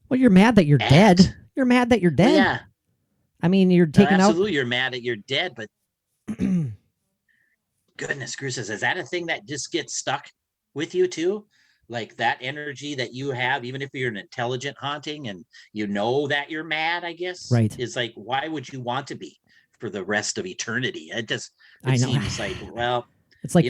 S5: Well, you're mad that you're
S6: at?
S5: dead. You're mad that you're dead.
S6: Yeah,
S5: I mean, you're taking
S6: absolutely. You're mad that you're dead, but goodness gracious, is that a thing that just gets stuck with you too? Like that energy that you have, even if you're an intelligent haunting and you know that you're mad, I guess,
S5: Right.
S6: Is like, why would you want to be for the rest of eternity?
S5: I
S6: It
S5: know.
S6: seems like, well,
S5: it's like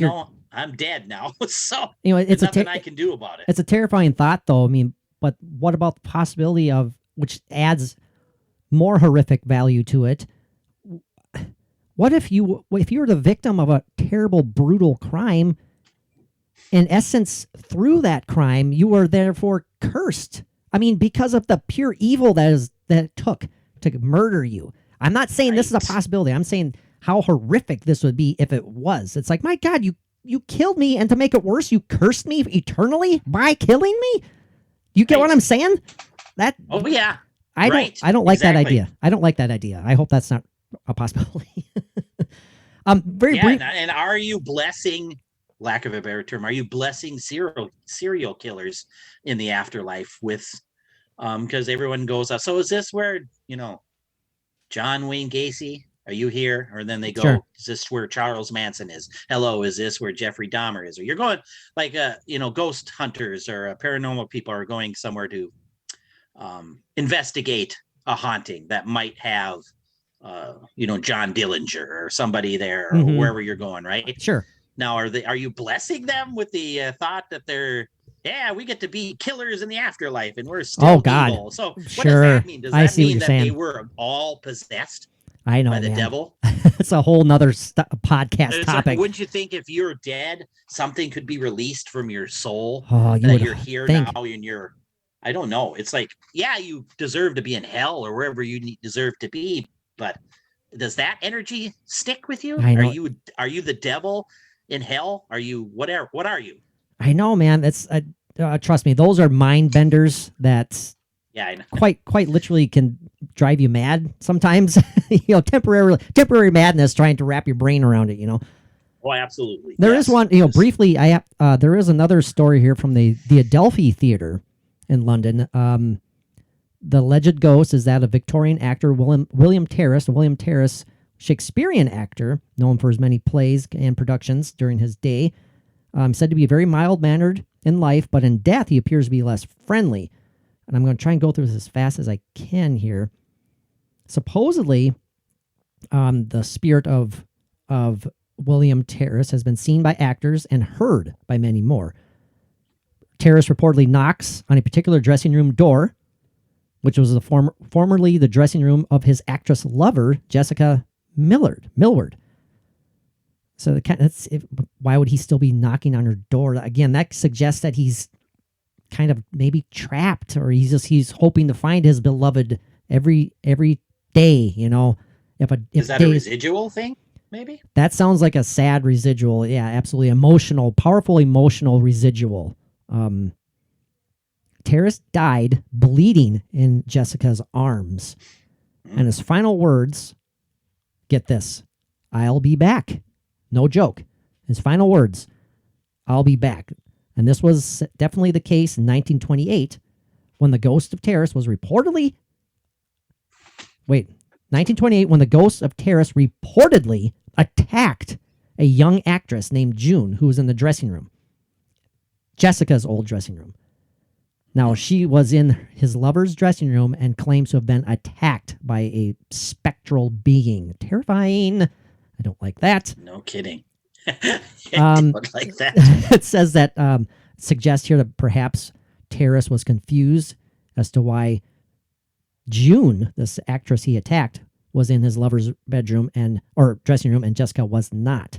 S6: I'm dead now, so
S5: it's
S6: there's nothing I can do about it.
S5: It's a terrifying thought, though. I mean, but what about the possibility of, which adds more horrific value to it? What if you were the victim of a terrible, brutal crime? In essence, through that crime, you were therefore cursed. I mean, because of the pure evil that it took to murder you. I'm not saying this is a possibility. I'm saying how horrific this would be if it was. It's like, my God, you killed me, and to make it worse, you cursed me eternally by killing me. You get what I'm saying?
S6: Oh yeah.
S5: I don't like that idea. I don't like that idea. I hope that's not a possibility. Very brief.
S6: And are you blessing, lack of a better term, are you blessing serial killers in the afterlife with because everyone goes, so is this where, John Wayne Gacy, are you here? Or then they go,
S5: Sure.
S6: Is this where Charles Manson is? Hello, is this where Jeffrey Dahmer is? Or you're going like ghost hunters or paranormal people are going somewhere to investigate a haunting that might have John Dillinger or somebody there, or wherever you're going, right?
S5: Sure.
S6: Now, are you blessing them with the thought that we get to be killers in the afterlife and we're still evil? So what does that mean? Does that mean that they were all possessed
S5: I know,
S6: by the
S5: man.
S6: devil?
S5: It's a whole nother podcast topic.
S6: Like, wouldn't you think if you're dead, something could be released from your soul?
S5: Oh,
S6: you're here now and you're, I don't know. It's like, yeah, you deserve to be in hell or wherever you deserve to be, but does that energy stick with you?
S5: I know.
S6: Are you the devil in hell? Are you whatever? What are you?
S5: I know, man. That's trust me. Those are mind benders that
S6: I know.
S5: quite literally can drive you mad sometimes. Temporary madness trying to wrap your brain around it.
S6: Oh, absolutely.
S5: There is one, briefly. There is another story here from the Adelphi Theatre in London. The alleged ghost is that of Victorian actor William Terrace. William Terrace, Shakespearean actor, known for his many plays and productions during his day, said to be very mild-mannered in life, but in death he appears to be less friendly. And I'm going to try and go through this as fast as I can here. Supposedly, the spirit of William Terrace has been seen by actors and heard by many more. Terrace reportedly knocks on a particular dressing room door, which was formerly the dressing room of his actress lover, Jessica Millward. So why would he still be knocking on her door? Again, that suggests that he's kind of maybe trapped, or he's hoping to find his beloved every day.
S6: Is that a residual thing? Maybe
S5: that sounds like a sad residual. Yeah, absolutely emotional, powerful emotional residual. Terrace died bleeding in Jessica's arms. And his final words, get this, "I'll be back." No joke. His final words, "I'll be back." And this was definitely the case in 1928 when the ghost of Terrace was reportedly... 1928 when the ghost of Terrace reportedly attacked a young actress named June who was in the dressing room. Jessica's old dressing room. Now, she was in his lover's dressing room and claims to have been attacked by a spectral being. Terrifying. I don't like that.
S6: No kidding. Don't like that.
S5: It says that, suggests here that perhaps Terrace was confused as to why June, this actress he attacked, was in his lover's bedroom or dressing room, and Jessica was not.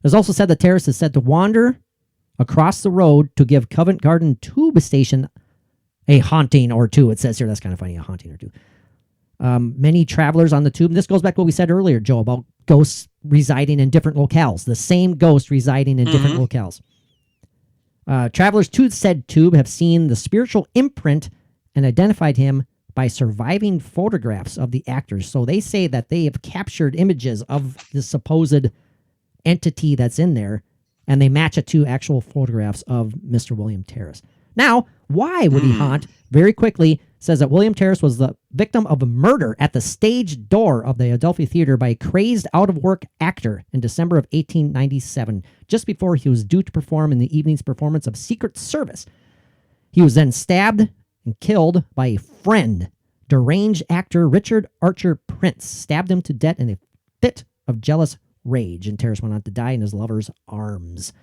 S5: There's also said that Terrace is said to wander across the road to give Covent Garden Tube Station a haunting or two. It says here, that's kind of funny, a haunting or two. Many travelers on the tube, and this goes back to what we said earlier, Joe, about ghosts residing in different locales, the same ghost residing in different locales. Travelers to said tube have seen the spiritual imprint and identified him by surviving photographs of the actors. So they say that they have captured images of the supposed entity that's in there, and they match it to actual photographs of Mr. William Terrace. Now, why would he haunt? Very quickly, says that William Terrace was the victim of a murder at the stage door of the Adelphi Theatre by a crazed out-of-work actor in December of 1897, just before he was due to perform in the evening's performance of Secret Service. He was then stabbed and killed by a friend. Deranged actor Richard Archer Prince stabbed him to death in a fit of jealous rage, and Terrace went on to die in his lover's arms.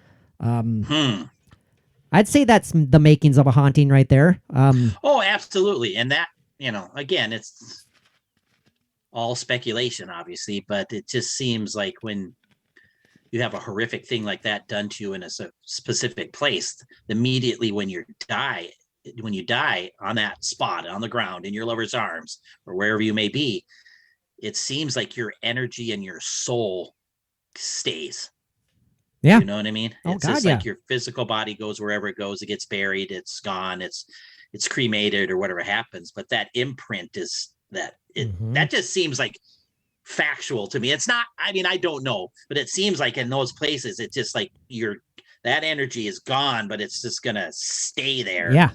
S5: I'd say that's the makings of a haunting right there.
S6: Oh, absolutely. And that, again, it's all speculation, obviously, but it just seems like when you have a horrific thing like that done to you in a specific place, immediately when you die on that spot, on the ground, in your lover's arms, or wherever you may be, it seems like your energy and your soul stays.
S5: Yeah.
S6: You know what I mean?
S5: Oh,
S6: it's
S5: God,
S6: just
S5: yeah.
S6: like your physical body goes wherever it goes. It gets buried. It's gone. It's cremated or whatever happens. But that imprint is that just seems like factual to me. It's not, I don't know, but it seems like in those places, it's just like that energy is gone, but it's just going to stay there.
S5: Yeah.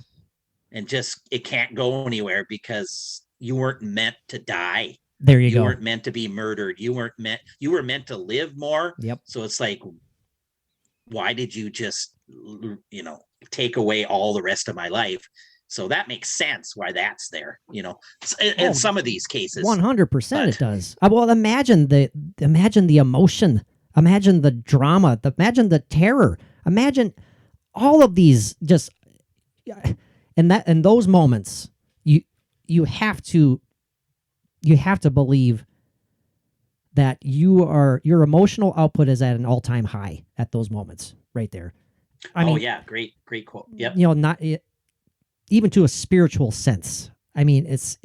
S6: And it can't go anywhere because you weren't meant to die.
S5: There you go.
S6: You weren't meant to be murdered. You were meant to live more.
S5: Yep.
S6: So it's like, why did you just, take away all the rest of my life? So that makes sense why that's there, in some of these cases.
S5: 100% it does. Well, imagine the emotion, imagine the drama, imagine the terror, imagine all of these just, in those moments, you have to believe that your emotional output is at an all-time high at those moments right there. I mean,
S6: great quote. Yep.
S5: Not even to a spiritual sense. I mean, it's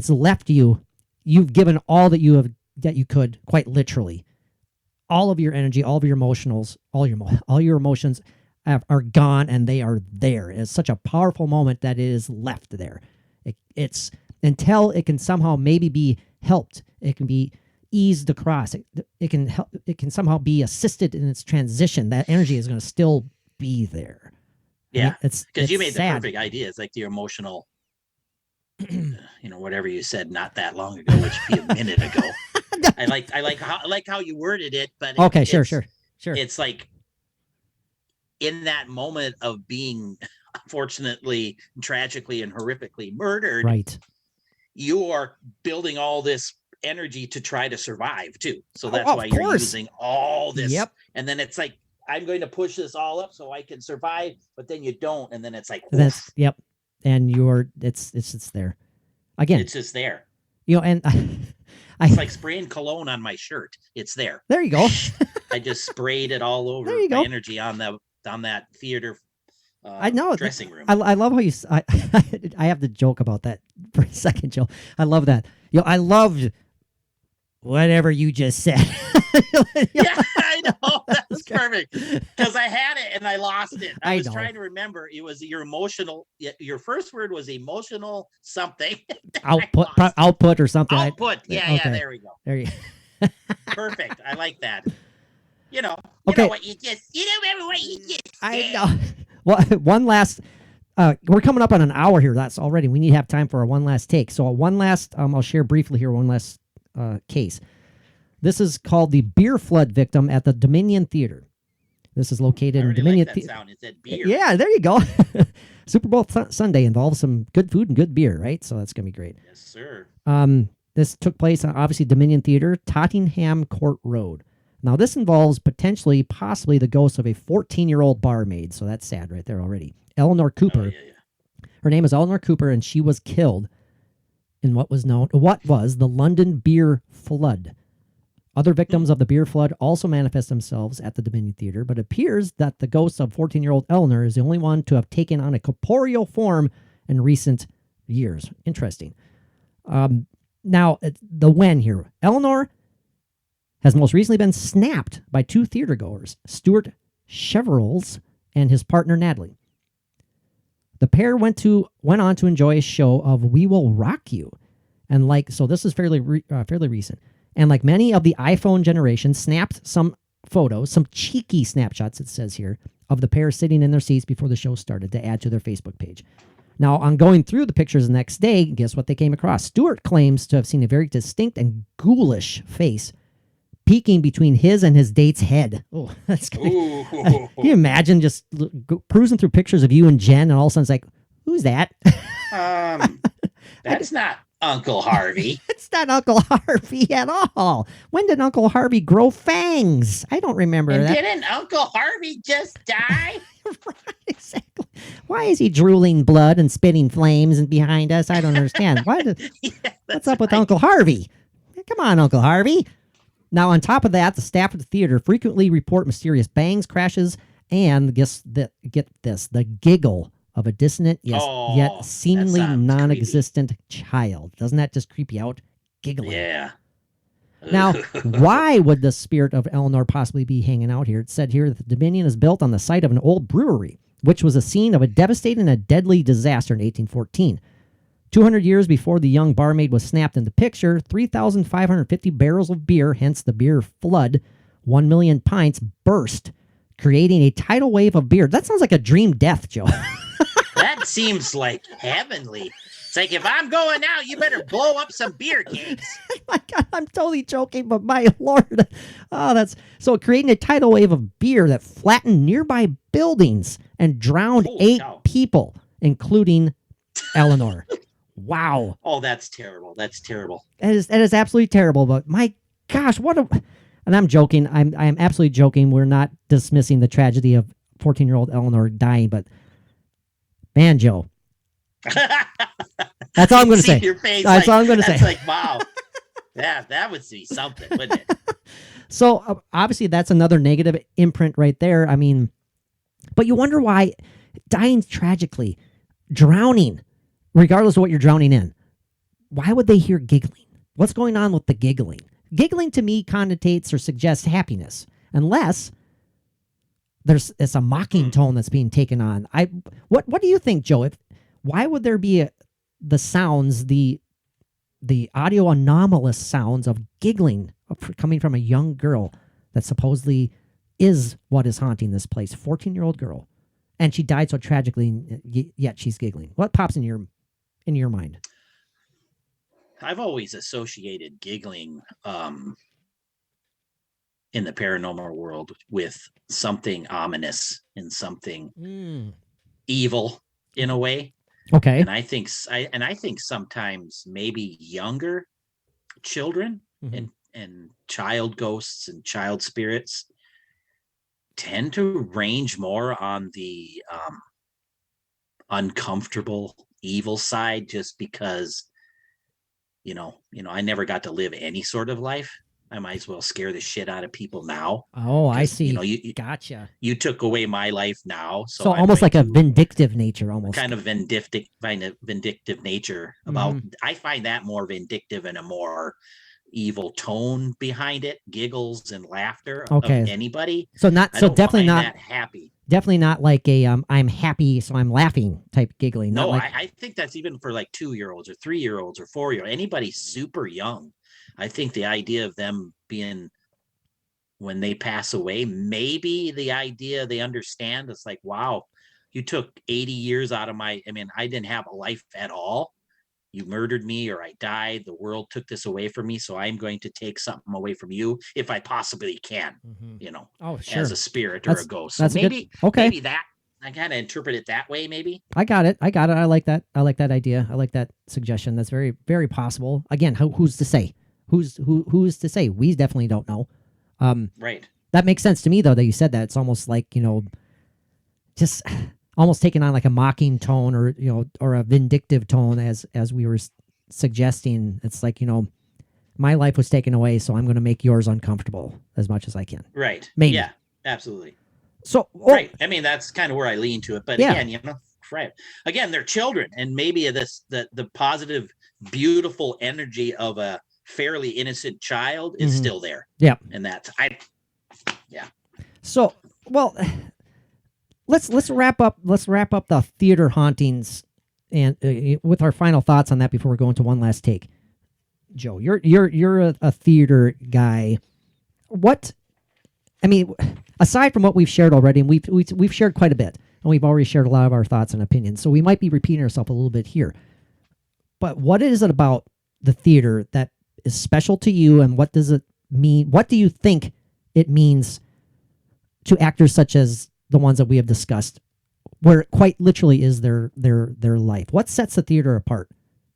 S5: left you've given all that you could, quite literally. All of your energy, all of your emotionals, all your emotions are gone, and they are there. It's such a powerful moment that it is left there. It's until it can somehow maybe be helped. It can be eased across. It can help. It can somehow be assisted in its transition. That energy is going to still be there.
S6: Yeah,
S5: it's
S6: because you made
S5: sad.
S6: the perfect idea. It's like the emotional, whatever you said not that long ago, which would be a minute ago. I like how you worded it, but
S5: okay, sure.
S6: It's like in that moment of being unfortunately, tragically, and horrifically murdered.
S5: Right.
S6: You are building all this energy to try to survive too. So that's why you're using all this.
S5: Yep.
S6: And then it's like, I'm going to push this all up so I can survive, but then you don't. And then it's like,
S5: yep. And it's just there. Again.
S6: It's just there.
S5: And
S6: it's like spraying cologne on my shirt. It's there.
S5: There you go.
S6: I just sprayed it all over.
S5: There you go.
S6: Energy on that theater.
S5: I know
S6: dressing room.
S5: I love how you. I have to joke about that for a second, Joe. I love that. I loved whatever you just said.
S6: Yeah, I know. That was perfect because I had it and I lost it. I was trying to remember. It was your emotional. Your first word was emotional something.
S5: Output or something.
S6: Output. Yeah. There we go.
S5: There you.
S6: Perfect. I like that. You know what you just. You remember what you just said.
S5: I know. Well, one last. We're coming up on an hour here. That's already. We need to have time for a one last take. So one last. I'll share briefly here. One last case. This is called the beer flood victim at the Dominion Theater. This is located in Dominion
S6: Theater. Sound. It said beer.
S5: Yeah, there you go. Super Bowl Sunday involves some good food and good beer, right? So that's gonna be great.
S6: Yes, sir.
S5: This took place on obviously Dominion Theater, Tottenham Court Road. Now this involves possibly the ghost of a 14-year-old barmaid. So that's sad right there already. Eleanor Cooper.
S6: Oh, yeah.
S5: Her name is Eleanor Cooper, and she was killed in what was the London beer flood. Other victims of the beer flood also manifest themselves at the Dominion Theater, but it appears that the ghost of 14-year-old Eleanor is the only one to have taken on a corporeal form in recent years. Interesting. Now, the when here. Eleanor has most recently been snapped by two theatergoers, Stuart Cheverels and his partner Natalie. The pair went on to enjoy a show of We Will Rock You. And so this is fairly recent. And like many of the iPhone generation, snapped some photos, some cheeky snapshots, it says here, of the pair sitting in their seats before the show started to add to their Facebook page. Now, on going through the pictures the next day, guess what they came across? Stewart claims to have seen a very distinct and ghoulish face peeking between his and his date's head. Oh, that's good. Can you imagine just cruising through pictures of you and Jen, and all of a sudden it's like, who's that?
S6: That's not Uncle Harvey.
S5: It's not Uncle Harvey at all. When did Uncle Harvey grow fangs? I don't remember that.
S6: Didn't Uncle Harvey just die?
S5: Right, exactly. Why is he drooling blood and spitting flames and behind us? I don't understand. What's up with Uncle Harvey? Come on, Uncle Harvey. Now, on top of that, the staff of the theater frequently report mysterious bangs, crashes, and get this, the giggle of a dissonant yet seemingly non-existent child. Doesn't that just creep you out? Giggling.
S6: Yeah.
S5: Now, why would the spirit of Eleanor possibly be hanging out here? It said here that the Dominion is built on the site of an old brewery, which was a scene of a devastating and deadly disaster in 1814. 200 years before the young barmaid was snapped in the picture, 3,550 barrels of beer, hence the beer flood, 1 million pints, burst, creating a tidal wave of beer. That sounds like a dream death, Joe.
S6: That seems like heavenly. It's like, if I'm going out, you better blow up some beer kegs.
S5: My God, I'm totally joking, but my Lord. Oh, that's so creating a tidal wave of beer that flattened nearby buildings and drowned 8 people, including Eleanor. Wow.
S6: Oh, that's terrible. That's terrible.
S5: That is absolutely terrible. But my gosh, and I'm joking. I'm absolutely joking. We're not dismissing the tragedy of 14-year-old Eleanor dying, but man, Joe. That's all I'm going to say.
S6: Your face,
S5: that's all I'm going to say.
S6: It's like, wow. Yeah, that would be something, wouldn't it?
S5: So obviously that's another negative imprint right there. I mean, but you wonder why dying tragically, drowning, regardless of what you're drowning in, why would they hear giggling? What's going on with the giggling? Giggling to me connotates or suggests happiness, unless it's a mocking tone that's being taken on. What do you think, Joe? Why would there be the sounds, the the audio anomalous sounds of giggling coming from a young girl that supposedly is what is haunting this place. 14-year-old girl, and she died so tragically. Yet she's giggling. What pops in your mind?
S6: I've always associated giggling in the paranormal world with something ominous and something evil in a way.
S5: Okay.
S6: And I think sometimes maybe younger children and child ghosts and child spirits tend to range more on the uncomfortable evil side, just because I never got to live any sort of life. I might as well scare the shit out of people now.
S5: Oh, I see.
S6: You
S5: Gotcha.
S6: You took away my life now,
S5: so almost like a vindictive nature, almost
S6: kind of vindictive nature about. I find that more vindictive and a more evil tone behind it, giggles and laughter of anybody.
S5: So definitely not
S6: that happy.
S5: Definitely not like a I'm happy so I'm laughing type giggling.
S6: No,
S5: like...
S6: I think that's even for like 2-year-olds or 3-year-olds or 4-year-olds, anybody super young. I think the idea of them being, when they pass away, maybe the idea they understand, it's like, wow, you took 80 years out of I didn't have a life at all. You murdered me or I died. The world took this away from me. So I'm going to take something away from you if I possibly can, as a spirit or a ghost. So maybe that, I kind of interpret it that way. Maybe.
S5: I got it. I like that. I like that idea. I like that suggestion. That's very, very possible. Again, who's to say? Who's to say? We definitely don't know.
S6: Right.
S5: That makes sense to me, though, that you said that. It's almost like, just almost taking on like a mocking tone or a vindictive tone, as we were suggesting. It's like, my life was taken away, so I'm going to make yours uncomfortable as much as I can.
S6: Right.
S5: Maybe.
S6: Yeah, absolutely.
S5: So,
S6: right. That's kind of where I lean to it. But again, right. Again, they're children, and maybe the positive, beautiful energy of a fairly innocent child is still there.
S5: Yeah.
S6: And
S5: So, well, let's wrap up the theater hauntings and with our final thoughts on that before we go into one last take. Joe, you're a theater guy. Aside from what we've shared already, and we've shared quite a bit, and we've already shared a lot of our thoughts and opinions, so we might be repeating ourselves a little bit here. But what is it about the theater that is special to you, and what does it mean? What do you think it means to actors such as the ones that we have discussed, where it quite literally is their life? What sets the theater apart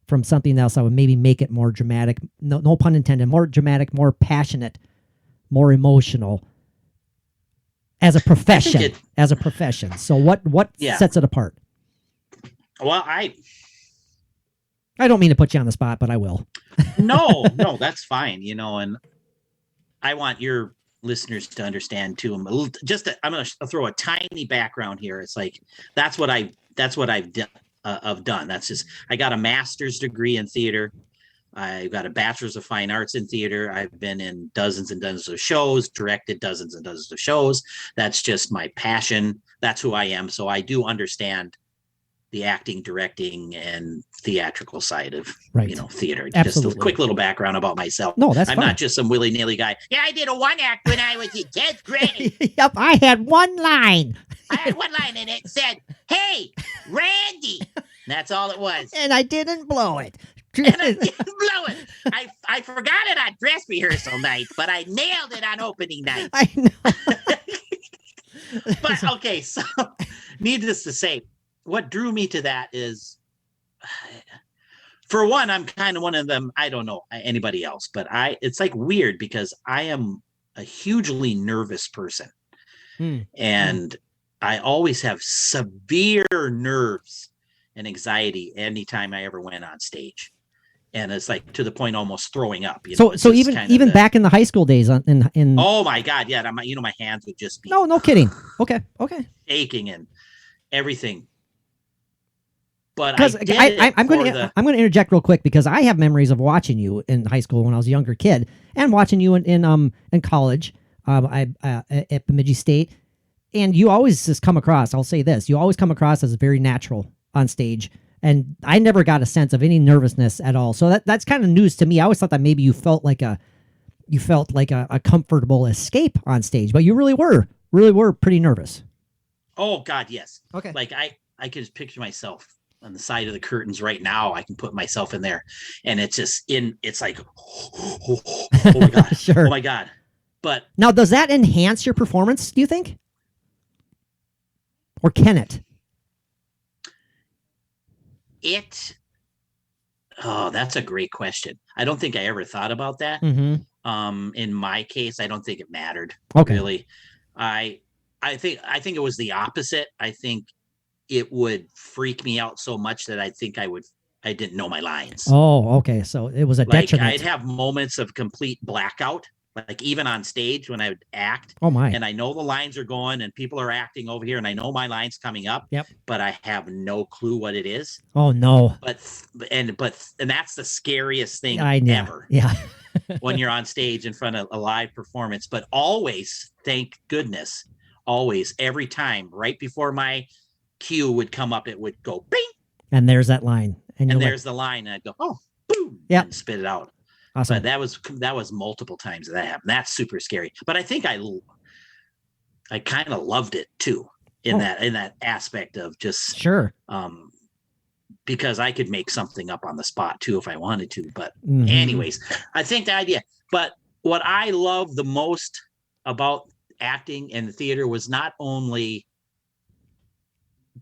S5: from something else that would maybe make it more dramatic? No pun intended. More dramatic, more passionate, more emotional. As a profession, So what sets it apart?
S6: Well,
S5: I don't mean to put you on the spot, but I will.
S6: No, that's fine. And I want your listeners to understand too. I'm going to throw a tiny background here. It's like, that's what I've done. That's just, I got a master's degree in theater. I've got a bachelor's of fine arts in theater. I've been in dozens and dozens of shows, directed dozens and dozens of shows. That's just my passion. That's who I am. So I do understand the acting, directing, and theatrical side of theater.
S5: Absolutely.
S6: Just a quick little background about myself.
S5: No, I'm
S6: fine. Not just some willy-nilly guy. Yeah, I did a one act when I was in 10th grade.
S5: Yep, I had one line.
S6: And it said, "Hey, Randy." That's all it was.
S5: And I didn't blow it.
S6: I forgot it on dress rehearsal night, but I nailed it on opening night.
S5: I know.
S6: But okay, so needless to say, what drew me to that is, for one, I'm kind of one of them. I don't know anybody else, but it's like weird because I am a hugely nervous person. And I always have severe nerves and anxiety anytime I ever went on stage. And it's like to the point almost throwing up.
S5: So even back in the high school days, in
S6: oh my God, yeah, my hands would just be
S5: no kidding. Okay,
S6: aching and everything. But
S5: I'm going to interject real quick because I have memories of watching you in high school when I was a younger kid, and watching you in college, at Bemidji State, and you always just come across. I'll say this: you always come across as very natural on stage. And I never got a sense of any nervousness at all. So that's kind of news to me. I always thought that maybe you felt like a comfortable escape on stage, but you really were pretty nervous.
S6: Oh God, yes.
S5: Okay.
S6: Like I could just picture myself on the side of the curtains right now. I can put myself in there, and it's just it's like, oh my God,
S5: Sure.
S6: Oh my God. But
S5: Now, does that enhance your performance, do you think? Or can it?
S6: That's a great question. I don't think I ever thought about that.
S5: Mm-hmm.
S6: In my case, I don't think it mattered.
S5: Okay.
S6: Really. I think it was the opposite. I think it would freak me out so much that I didn't know my lines.
S5: Oh, okay. So it was a
S6: Like
S5: detriment.
S6: I'd have moments of complete blackout, like even on stage when I would act.
S5: Oh my.
S6: And I know the lines are going and people are acting over here and I know my line's coming up.
S5: Yep.
S6: But I have no clue what it is.
S5: Oh no.
S6: But that's the scariest thing
S5: I know.
S6: ever.
S5: Yeah.
S6: When you're on stage in front of a live performance. But always, thank goodness, always, every time, right before my cue would come up, it would go bing.
S5: And there's that line. And
S6: there's the line. And I'd go, oh, boom.
S5: Yeah.
S6: And spit it out.
S5: Awesome.
S6: But that was multiple times that happened. That's super scary. But I think I kind of loved it too in that aspect of just
S5: sure.
S6: Because I could make something up on the spot too if I wanted to. But
S5: Mhm.
S6: anyways, I think the idea. But what I love the most about acting and the theater was not only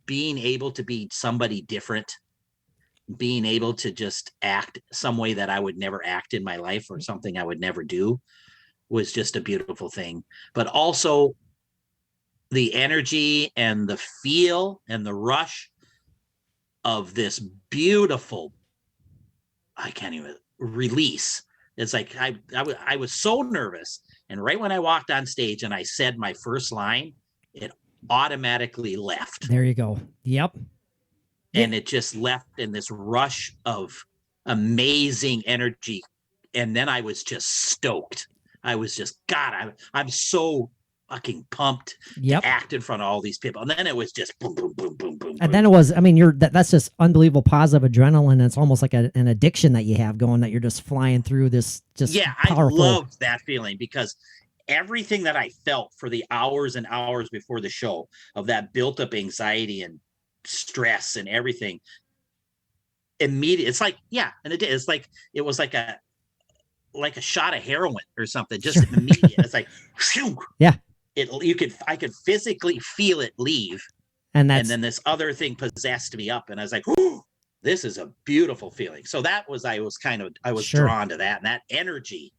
S6: being able to be somebody different, being able to just act some way that I would never act in my life or something I would never do was just a beautiful thing. But also the energy and the feel and the rush of this beautiful, I can't even release. It's like I was so nervous. And right when I walked on stage and I said my first line, it automatically left.
S5: There you go. Yep.
S6: And it just left in this rush of amazing energy. And then I was just stoked. I was just, God, I'm so fucking pumped
S5: Yep.
S6: to act in front of all these people. And then it was just boom, boom, boom, boom, boom.
S5: And then it was, I mean, that's just unbelievable positive adrenaline. It's almost like an addiction that you have going, that you're just flying through this just powerful.
S6: I loved that feeling because everything that I felt for the hours and hours before the show of that built up anxiety and stress and everything immediate. It's like, yeah. And it's like, it was like a shot of heroin or something, just immediate. It's like, whew.
S5: Yeah.
S6: I could physically feel it leave. And then this other thing possessed me up. And I was like, whoo, this is a beautiful feeling. So I was drawn to that. And that energy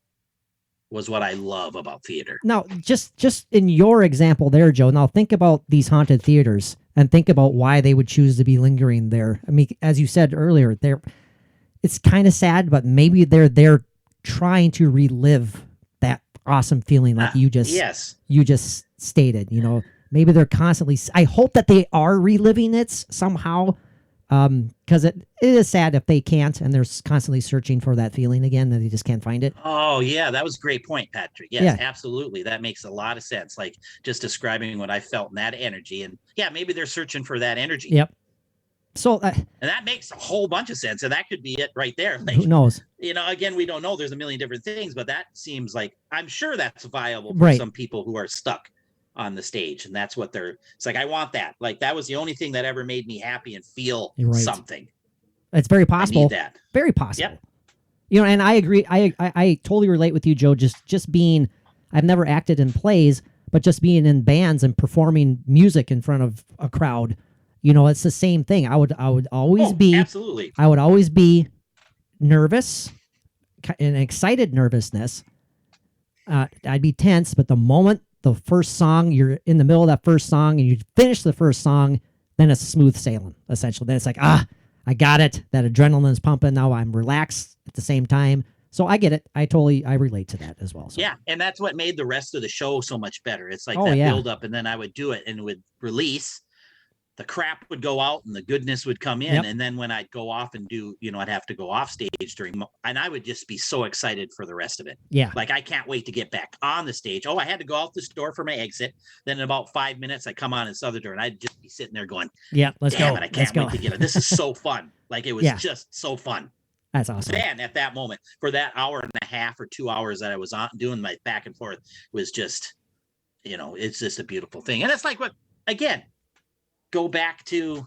S6: was what I love about theater.
S5: Now, just in your example there, Joe, now think about these haunted theaters and think about why they would choose to be lingering there. I mean, as you said earlier, it's kind of sad, but maybe they're trying to relive that awesome feeling like you just stated. You know, maybe they're constantly, I hope that they are reliving it somehow, because it is sad if they can't and they're constantly searching for that feeling again and they just can't find it.
S6: Oh yeah, that was a great point, Patrick. Yes, absolutely. That makes a lot of sense. Like just describing what I felt in that energy, and yeah, maybe they're searching for that energy.
S5: Yep. So,
S6: and that makes a whole bunch of sense, and that could be it right there. Like,
S5: who knows?
S6: You know, again, we don't know. There's a million different things, but that seems like, I'm sure that's viable for some people who are stuck on the stage, and that's what it's like, I want that. Like, that was the only thing that ever made me happy and feel something.
S5: It's very possible.
S6: I need that.
S5: Very possible.
S6: Yep.
S5: You know, and I agree. I totally relate with you, Joe. Just being, I've never acted in plays, but just being in bands and performing music in front of a crowd, you know, it's the same thing. I would always be,
S6: absolutely.
S5: I would always be nervous, an excited nervousness. I'd be tense, but the moment the first song, you're in the middle of that first song and you finish the first song, then it's smooth sailing, essentially. Then it's like, I got it. That adrenaline is pumping. Now I'm relaxed at the same time. So I get it. I relate to that as well. So.
S6: Yeah. And that's what made the rest of the show so much better. It's like that build up, and then I would do it and it would release. the crap would go out and the goodness would come in.
S5: Yep.
S6: And then when I'd go off and do, I'd have to go off stage and I would just be so excited for the rest of it.
S5: Yeah.
S6: Like, I can't wait to get back on the stage. Oh, I had to go out this door for my exit. Then in about 5 minutes, I come on this other door and I'd just be sitting there going,
S5: yeah, let's
S6: damn
S5: go.
S6: it, I can't wait to get it. This is so fun. Like, it was just so fun.
S5: That's awesome.
S6: And at that moment, for that hour and a half or 2 hours that I was on doing my back and forth, was just, it's just a beautiful thing. And it's like, what, again, go back to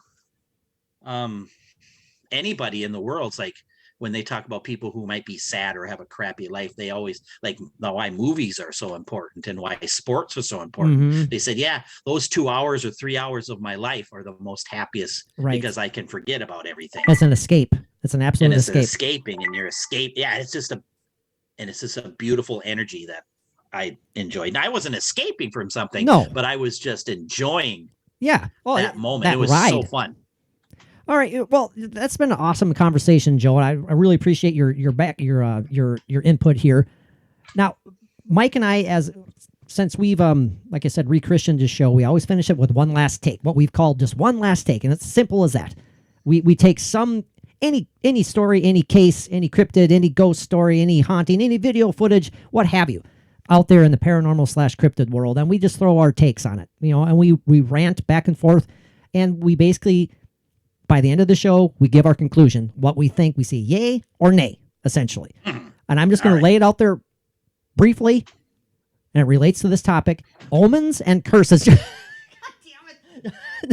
S6: anybody in the world. It's like when they talk about people who might be sad or have a crappy life, they always like why movies are so important and why sports are so important.
S5: Mm-hmm.
S6: They said, yeah, those 2 hours or 3 hours of my life are the most happiest because I can forget about everything.
S5: It's an escape. It's an absolute
S6: and it's
S5: escape.
S6: Escaping and you're escape. Yeah, it's just a beautiful energy that I enjoyed. And I wasn't escaping from something, but I was just enjoying that moment. It was so fun.
S5: All right. Well, that's been an awesome conversation, Joe. I really appreciate your input here. Now, Mike and I, since we've like I said, re-Christianed this show, we always finish it with one last take, what we've called just one last take, and it's simple as that. We take any story, any case, any cryptid, any ghost story, any haunting, any video footage, what have you, out there in the paranormal/cryptid world, and we just throw our takes on it, and we rant back and forth, and we basically, by the end of the show, we give our conclusion, what we think, we say yay or nay, essentially. And I'm just going to lay it out there briefly, and it relates to this topic, omens and curses. God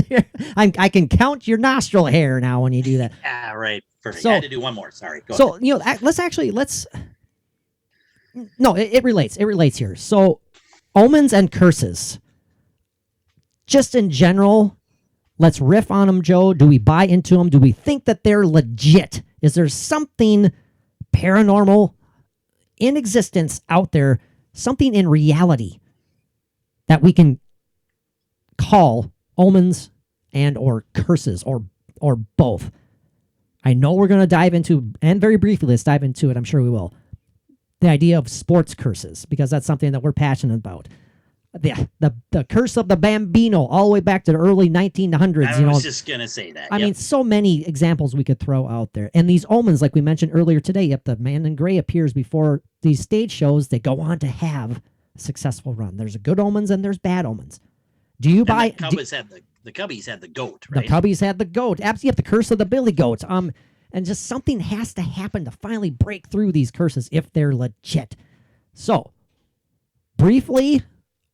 S5: damn it. I can count your nostril hair now when you do that.
S6: Yeah, right. Perfect.
S5: So,
S6: I had to do one more. Sorry.
S5: Go ahead. No, it relates. It relates here. So, omens and curses. Just in general, let's riff on them, Joe. Do we buy into them? Do we think that they're legit? Is there something paranormal in existence out there, something in reality that we can call omens and or curses or both? I know we're going to dive into, and very briefly, let's dive into it. I'm sure we will. The idea of sports curses, because that's something that we're passionate about. The curse of the Bambino, all the way back to the early 1900s.
S6: I was just going to say that.
S5: I mean, so many examples we could throw out there. And these omens, like we mentioned earlier today, if the man in gray appears before these stage shows, they go on to have a successful run. There's good omens and there's bad omens. Do you buy...
S6: The Cubbies had the goat, right?
S5: The Cubbies had the goat. Absolutely, the curse of the Billy Goats. And just something has to happen to finally break through these curses if they're legit. So, briefly,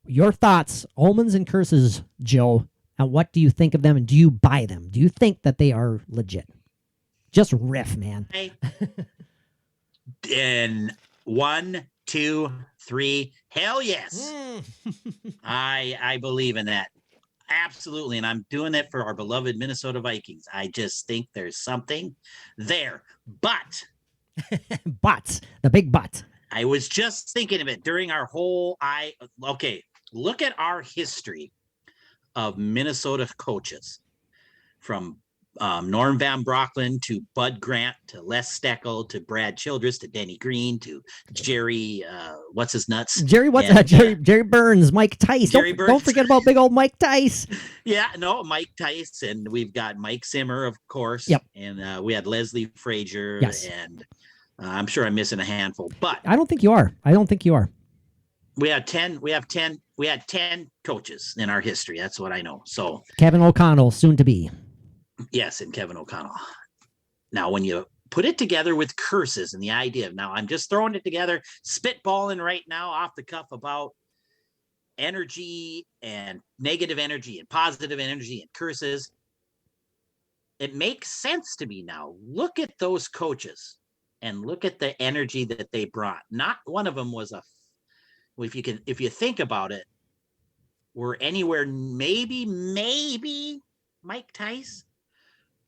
S5: your thoughts, omens and curses, Joe, and what do you think of them, and do you buy them? Do you think that they are legit? Just riff, man.
S6: And 1, 2, 3, hell yes. I believe in that. Absolutely. And I'm doing it for our beloved Minnesota Vikings. I just think there's something there. But
S5: the big but.
S6: I was just thinking of it during our whole look at our history of Minnesota coaches, from Norm Van Brocklin to Bud Grant to Les Steckel to Brad Childress to Denny Green to Jerry what's his nuts?
S5: Jerry Burns, Mike Tice. Don't forget about big old Mike Tice.
S6: Yeah, no, Mike Tice, and we've got Mike Zimmer, of course.
S5: Yep.
S6: And we had Leslie Frazier,
S5: yes.
S6: And I'm sure I'm missing a handful, but
S5: I don't think you are.
S6: We had 10 coaches in our history. That's what I know. So
S5: Kevin O'Connell, soon to be.
S6: Yes, and Kevin O'Connell. Now, when you put it together with curses and the idea of, now I'm just throwing it together, spitballing right now off the cuff about energy and negative energy and positive energy and curses, it makes sense to me now. Look at those coaches and look at the energy that they brought. Not one of them was if you think about it, were anywhere, maybe Mike Tice,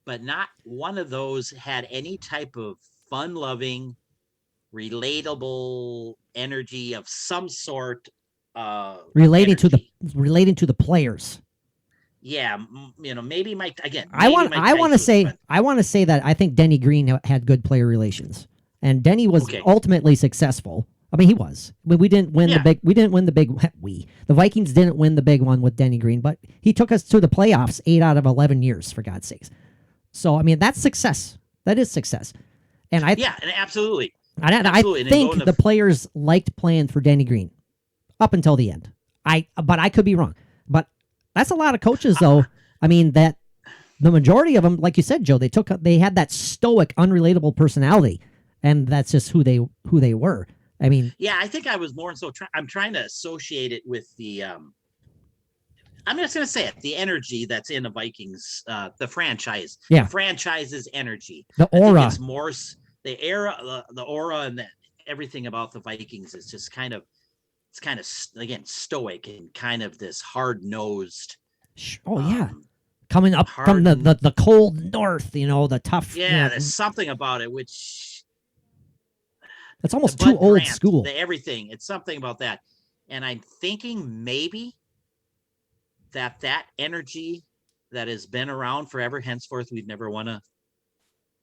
S6: but not one of those had any type of fun-loving, relatable energy of some sort. Relating to
S5: the players.
S6: Yeah, maybe Mike again.
S5: I want to say that I think Denny Green had good player relations, and Denny was ultimately successful. I mean, he was. I mean, we didn't win
S6: Yeah.
S5: the big. We didn't win the big. The Vikings didn't win the big one with Denny Green, but he took us to the playoffs 8 out of 11 years, for God's sakes. So I mean, that's success. That is success. And I
S6: Yeah, and absolutely.
S5: I
S6: Absolutely. And then
S5: think
S6: going to-
S5: the players liked playing for Denny Green up until the end. But I could be wrong. But that's a lot of coaches, though. I mean, that the majority of them, like you said, Joe, they had that stoic, unrelatable personality, and that's just who they were. I mean,
S6: Yeah, I think I was more so. I'm trying to associate it with the. I'm just going to say it: the energy that's in the Vikings, the franchise.
S5: Yeah.
S6: The franchise's energy.
S5: the
S6: I think
S5: aura.
S6: it's more the era, the aura, and everything about the Vikings is just kind of. It's kind of again stoic and kind of this hard nosed.
S5: Oh yeah, coming up from the cold north, the tough.
S6: Yeah, there's something about it which.
S5: It's almost
S6: the
S5: too
S6: Bud
S5: old
S6: Grant,
S5: school.
S6: the everything. It's something about that. And I'm thinking maybe that energy that has been around forever, henceforth, we've never won a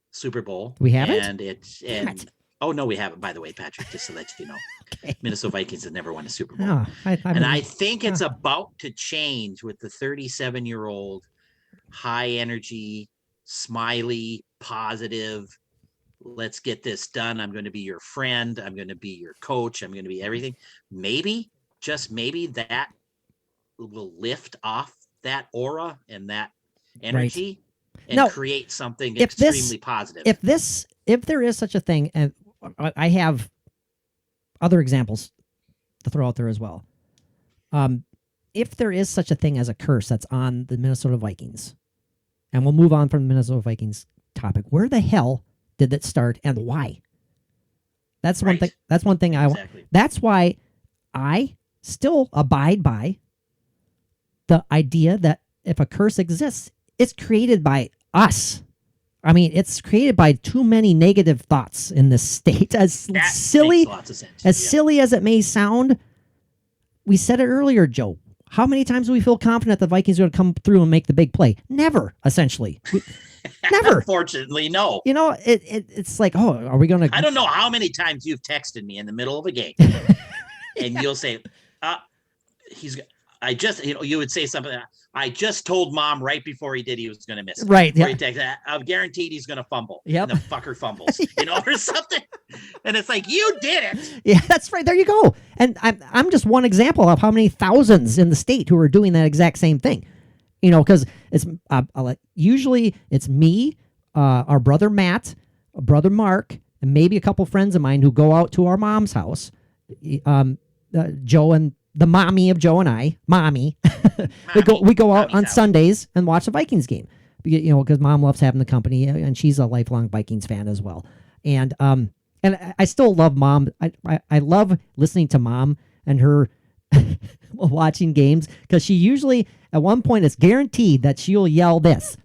S6: Super Bowl.
S5: We haven't?
S6: And oh no, we haven't, by the way, Patrick, just to let you know.
S5: Okay.
S6: Minnesota Vikings have never won a Super Bowl.
S5: Oh,
S6: I think it's about to change with the 37-year-old high energy, smiley, positive. Let's get this done. I'm going to be your friend. I'm going to be your coach. I'm going to be everything. Maybe, just maybe that will lift off that aura and that energy and create something extremely positive.
S5: If there is such a thing, and I have other examples to throw out there as well. If there is such a thing as a curse that's on the Minnesota Vikings, and we'll move on from the Minnesota Vikings topic, where the hell did that start and why? That's one thing. That's one thing
S6: Exactly.
S5: That's why I still abide by the idea that if a curse exists, it's created by us. I mean, it's created by too many negative thoughts in this state. As silly as it may sound, we said it earlier, Joe. How many times do we feel confident the Vikings are going to come through and make the big play? Never, essentially. Never.
S6: Unfortunately, no.
S5: It's like, oh, are we going to...
S6: I don't know how many times you've texted me in the middle of a game and you'll say, you would say something. I just told Mom right before he did he was going to miss it.
S5: Right. Yeah.
S6: I'm guaranteed he's going to fumble.
S5: Yep.
S6: And the fucker fumbles, or something. And it's like, you did it.
S5: Yeah, that's right. There you go. And I'm just one example of how many thousands in the state who are doing that exact same thing. Because it's usually it's me, our brother Matt, brother Mark, and maybe a couple friends of mine who go out to our mom's house. Joe and the mommy of Joe and I, mommy, we go out on Sundays and watch the Vikings game. Because mom loves having the company, and she's a lifelong Vikings fan as well. And I still love mom. I love listening to mom and her watching games, because she usually at one point it's guaranteed that she'll yell this: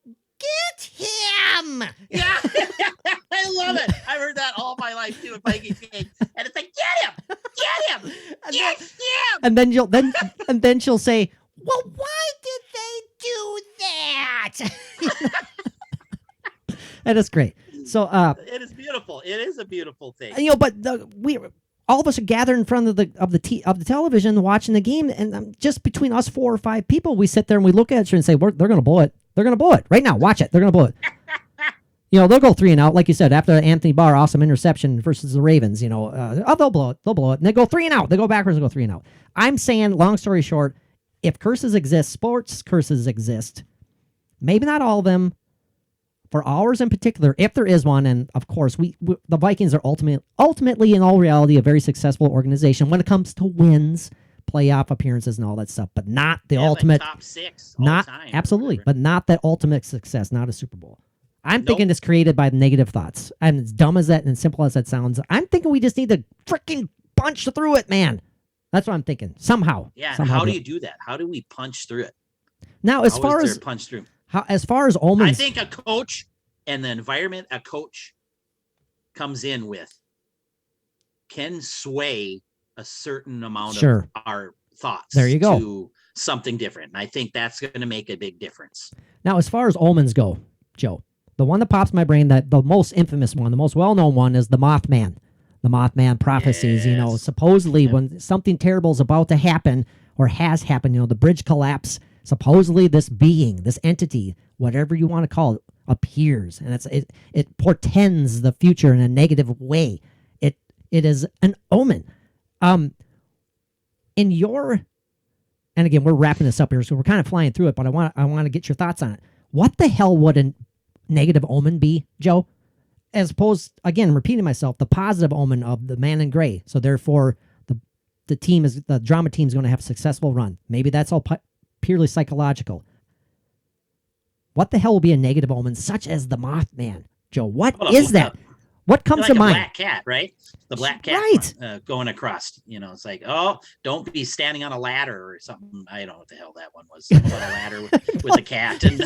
S5: "Get him!"
S6: Yeah, I love it. I've heard that all my life too at Vikings games, and it's like, get him, get him.
S5: And then she'll say, "Well, why did they do that?" And it's great. So
S6: it is beautiful. It is a beautiful thing.
S5: But all of us are gathered in front of the television watching the game, and just between us 4 or 5 people, we sit there and we look at each other and say, "They're going to blow it. They're going to blow it right now. Watch it. They're going to blow it." They'll go 3 and out, like you said, after Anthony Barr awesome interception versus the Ravens. They'll blow it. They'll blow it, and they go 3 and out. They go backwards and go 3 and out. I'm saying, long story short, if curses exist, sports curses exist. Maybe not all of them. For ours in particular, if there is one, and of course, the Vikings are ultimately, in all reality, a very successful organization when it comes to wins, playoff appearances, and all that stuff, but not the ultimate
S6: top 6 all the time.
S5: Absolutely, but not that ultimate success, not a Super Bowl. I'm thinking it's created by negative thoughts. And as dumb as that and simple as that sounds, I'm thinking we just need to freaking punch through it, man. That's what I'm thinking. Somehow.
S6: Yeah.
S5: Somehow
S6: how do you do that? How do we punch through it?
S5: Now, as far as
S6: punch through,
S5: as far as OMENS,
S6: I think a coach and the environment a coach comes in with can sway a certain amount of our thoughts.
S5: There you go.
S6: To something different. And I think that's going to make a big difference.
S5: Now, as far as OMENS go, Joe, the one that pops in my brain, that the most infamous one, the most well-known one, is the Mothman. the Mothman prophecies. You know,
S6: Yes.
S5: supposedly when something terrible is about to happen or has happened, you know, the bridge collapse. Supposedly, this being, this entity, whatever you want to call it, appears, and it portends the future in a negative way. It is an omen. In your, and again, we're wrapping this up here, so we're kind of flying through it, but I want to get your thoughts on it. What the hell would a negative omen be, Joe? As opposed, again, repeating myself, the positive omen of the man in gray. So therefore, the drama team is going to have a successful run. Maybe that's all purely psychological. What the hell will be a negative omen, such as the Mothman, Joe? What is that? What comes to mind?
S6: Black cat, right? The black cat,
S5: right?
S6: Going across. You know, it's like, oh, don't be standing on a ladder or something. I don't know what the hell that one was. Something about a ladder with a cat, and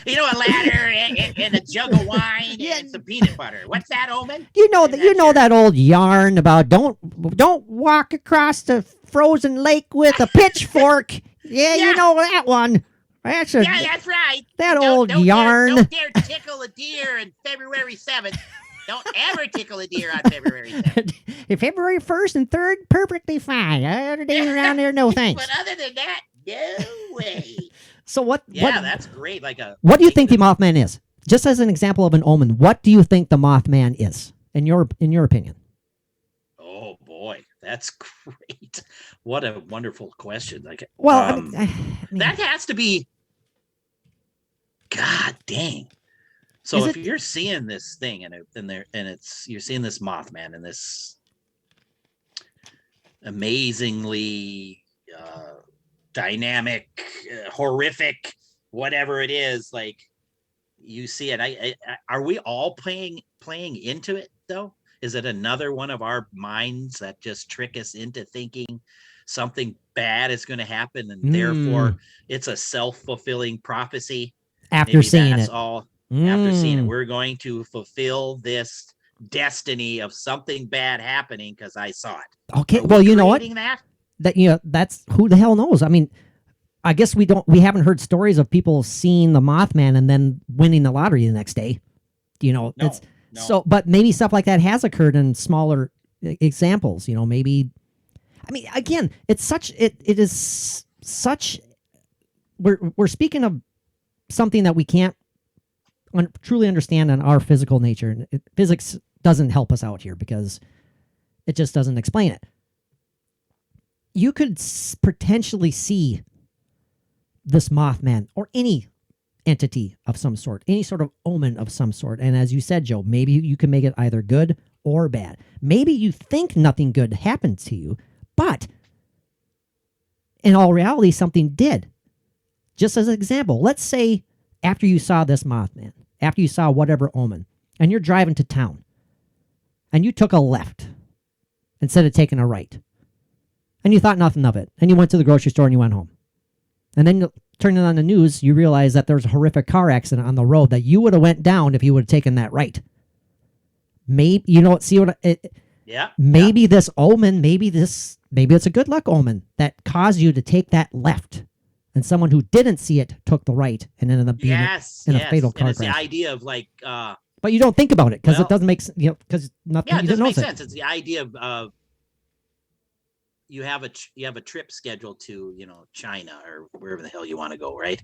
S6: you know, a ladder and a jug of wine and some peanut butter. What's that omen?
S5: You know that old yarn about don't walk across the frozen lake with a pitchfork. Yeah, you know that one. That's
S6: right.
S5: That old yarn.
S6: Don't dare tickle a deer on February 7th. Don't ever tickle a deer on February 7th.
S5: February 1st and 3rd, perfectly fine. Other days around there, no thanks.
S6: But other than that, no way.
S5: So what?
S6: Yeah, that's great.
S5: What do you think the Mothman is? Just as an example of an omen, what do you think the Mothman is, in your opinion?
S6: Oh boy, that's great. What a wonderful question. That has to be. God dang. So if you're seeing this thing you're seeing this Mothman and this amazingly dynamic, horrific, whatever it is, like you see it. Are we all playing into it though? Is it another one of our minds that just trick us into thinking something bad is going to happen, and therefore it's a self-fulfilling prophecy?
S5: After seeing it,
S6: after seeing it, we're going to fulfill this destiny of something bad happening because I saw it.
S5: Okay, well, you know what? That's who the hell knows. I mean, I guess we haven't heard stories of people seeing the Mothman and then winning the lottery the next day. You know,
S6: no.
S5: So, but maybe stuff like that has occurred in smaller examples. You know, maybe. I mean, again, it is such. We're speaking of something that we can't truly understand on our physical nature. And physics doesn't help us out here because it just doesn't explain it. You could potentially see this Mothman or any entity of some sort, any sort of omen of some sort. And as you said, Joe, maybe you can make it either good or bad. Maybe you think nothing good happened to you, but in all reality, something did. Just as an example, let's say after you saw this Mothman, after you saw whatever omen, and you're driving to town, and you took a left instead of taking a right, and you thought nothing of it, and you went to the grocery store and you went home. And then turning on the news, you realize that there's a horrific car accident on the road that you would have went down if you would have taken that right. Maybe, you know, see what maybe this omen, maybe it's a good luck omen that caused you to take that left. And someone who didn't see it took the right and ended up being in a fatal car crash.
S6: The idea of like,
S5: but you don't think about it because it doesn't make sense. You know, because nothing.
S6: Yeah, it doesn't make
S5: sense.
S6: It's the idea of you have a trip scheduled to, you know, China or wherever the hell you want to go, right?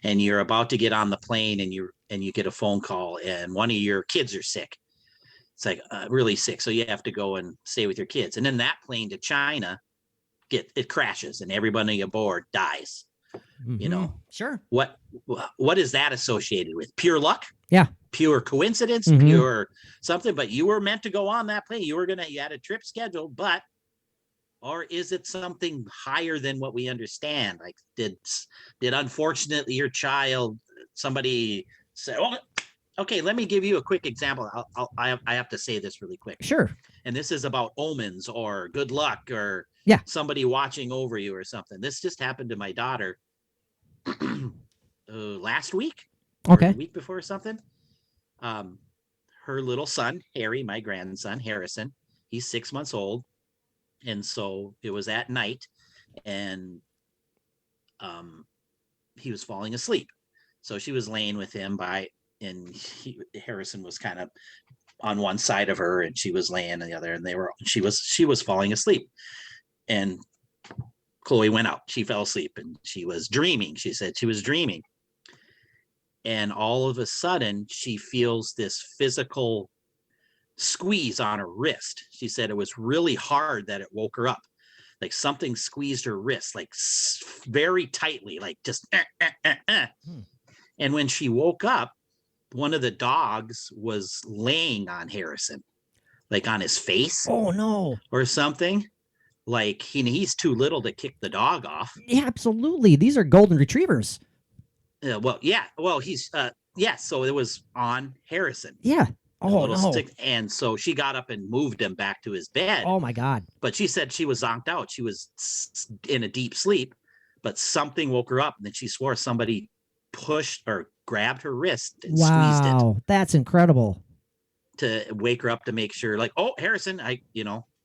S6: And you're about to get on the plane and you get a phone call and one of your kids are sick. It's like really sick, so you have to go and stay with your kids. And then that plane to China it crashes and everybody aboard dies. Mm-hmm. You know,
S5: sure.
S6: What is that associated with? Pure luck?
S5: Yeah.
S6: Pure coincidence? Mm-hmm. Pure something? But you were meant to go on that plane. You had a trip scheduled, or is it something higher than what we understand? Like, did unfortunately your child, somebody say, "Oh, okay, let me give you a quick example." I have to say this really quick.
S5: Sure.
S6: And this is about omens or good luck or somebody watching over you or something. This just happened to my daughter last week.
S5: Okay.
S6: Or the week before or something. Her little son, Harry, my grandson, Harrison, he's 6 months old. And so it was at night and he was falling asleep. So she was laying with him Harrison was kind of on one side of her and she was laying on the other, and she was falling asleep. And Chloe went out. She fell asleep and she was dreaming. She said she was dreaming. And all of a sudden she feels this physical squeeze on her wrist. She said it was really hard that it woke her up. Like something squeezed her wrist, like very tightly, like just. And when she woke up, one of the dogs was laying on Harrison, like on his face.
S5: Oh no.
S6: Or something. Like he's too little to kick the dog off.
S5: Yeah, absolutely. These are golden retrievers.
S6: Well, he's so it was on Harrison.
S5: Yeah. Oh no.
S6: And so she got up and moved him back to his bed.
S5: Oh my God.
S6: But she said she was zonked out. She was in a deep sleep, but something woke her up, and then she swore somebody pushed or grabbed her wrist and squeezed it.
S5: Wow, that's incredible.
S6: To wake her up, to make sure, like, oh, Harrison,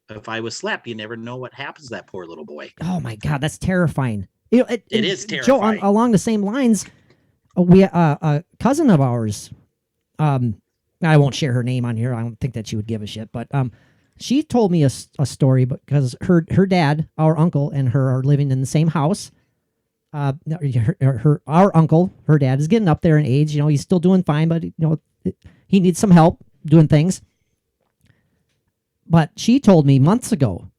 S6: if I was slept, you never know what happens to that poor little boy.
S5: Oh my God, that's terrifying. It
S6: is terrifying.
S5: Joe, along the same lines, we a cousin of ours, I won't share her name on here. I don't think that she would give a shit, but she told me a story because her dad, our uncle, and her are living in the same house. Our uncle, her dad, is getting up there in age. He's still doing fine, but he needs some help doing things. But she told me months ago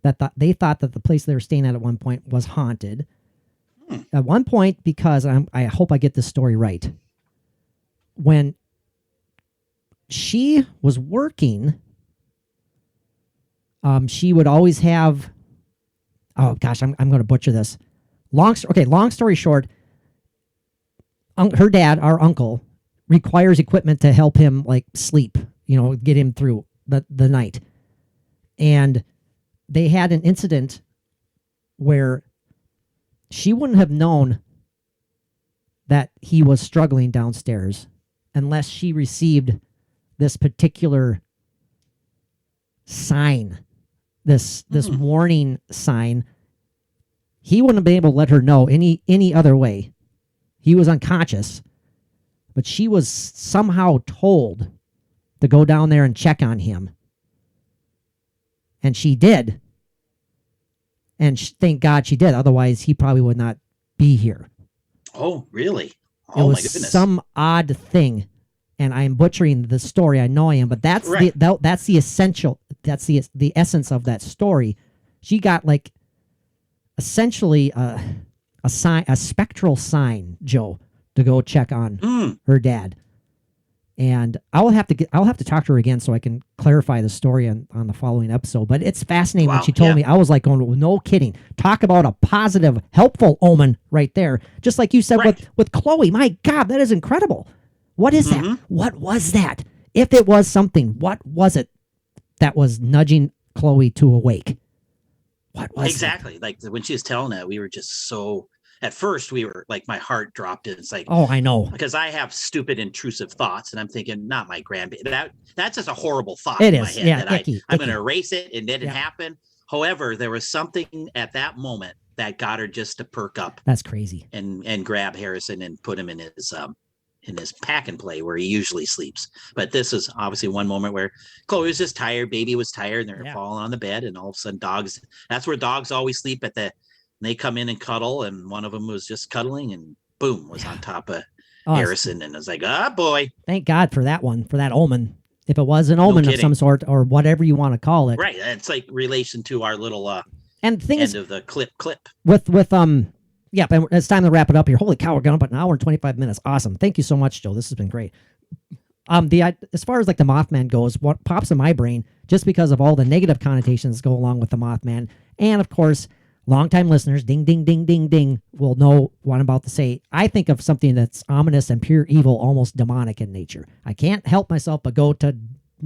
S5: that they thought that the place they were staying at one point was haunted. At one point, because I hope I get this story right, when she was working, she would always have. Oh gosh, I'm going to butcher this. Long story short, her dad, our uncle, requires equipment to help him like sleep, get him through the night. And they had an incident where she wouldn't have known that he was struggling downstairs unless she received this particular sign, this warning sign. He wouldn't have been able to let her know any other way. He was unconscious, but she was somehow told to go down there and check on him. And she did. And thank God she did. Otherwise, he probably would not be here.
S6: Oh, really?
S5: Oh, my goodness. Some odd thing. And I'm butchering the story. I know I am, but that's right. That's the essential. That's the essence of that story. She got like essentially a sign, a spectral sign, Joe, to go check on her dad. And I'll have to talk to her again so I can clarify the story on the following episode. But it's fascinating when she told me. I was like going, no kidding. Talk about a positive, helpful omen right there. Just like you said with Chloe. My God, that is incredible. What is that? What was that? If it was something, what was it that was nudging Chloe to awake? What was
S6: exactly that? Like when she was telling that, we were just so. At first, we were like, my heart dropped. It's like,
S5: oh, I know,
S6: because I have stupid, intrusive thoughts, and I'm thinking, not my grandbaby. That's just a horrible thought.
S5: It
S6: in
S5: is,
S6: my head
S5: yeah.
S6: That I'm going to erase it, and it didn't happen. However, there was something at that moment that got her just to perk up.
S5: That's crazy.
S6: And grab Harrison and put him in his pack and play where he usually sleeps. But this is obviously one moment where Chloe was just tired, baby was tired, and they're falling on the bed, and all of a sudden that's where dogs always sleep they come in and cuddle, and one of them was just cuddling, and boom, was on top of Harrison, and I was like, oh boy.
S5: Thank God for that one, for that omen. If it was an omen of some sort, or whatever you want to call it.
S6: Right. It's like relation to our little
S5: and
S6: end of the clip.
S5: But it's time to wrap it up here. Holy cow, we're going up an hour and 25 minutes. Awesome. Thank you so much, Joe. This has been great. As far as like the Mothman goes, what pops in my brain, just because of all the negative connotations that go along with the Mothman, and of course, longtime listeners, ding, ding, ding, ding, ding, will know what I'm about to say. I think of something that's ominous and pure evil, almost demonic in nature. I can't help myself but go to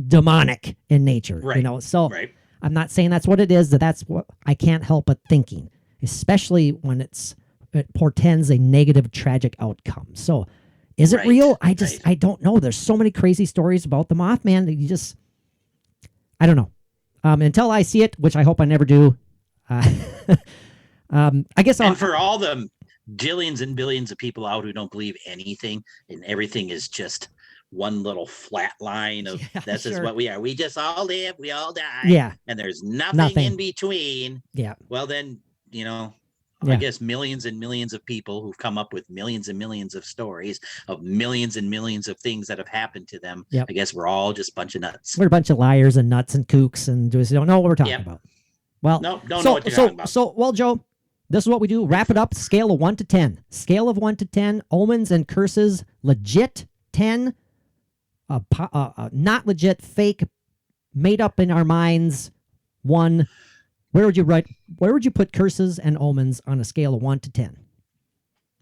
S5: demonic in nature.
S6: Right.
S5: Right. I'm not saying that's what it is, that's what I can't help but thinking, especially when it portends a negative, tragic outcome. So is it real? I don't know. There's so many crazy stories about the Mothman that I don't know. Until I see it, which I hope I never do. I guess
S6: for all the jillions and billions of people out who don't believe anything and everything is just one little flat line of this is
S5: sure.
S6: what we are. We just all live, we all die.
S5: Yeah.
S6: And there's nothing in between.
S5: Yeah.
S6: Well, then,
S5: Yeah.
S6: I guess millions and millions of people who've come up with millions and millions of stories of millions and millions of things that have happened to them.
S5: Yep.
S6: I guess we're all just a bunch of nuts.
S5: We're a bunch of liars and nuts and kooks and just don't know what we're talking about. Well,
S6: don't know what you're talking about.
S5: Well, Joe, this is what we do. Wrap it up. Scale of 1 to 10. Scale of 1 to 10. Omens and curses. Legit 10. Not legit. Fake. Made up in our minds. 1. Where would you put curses and omens on a scale of 1 to 10?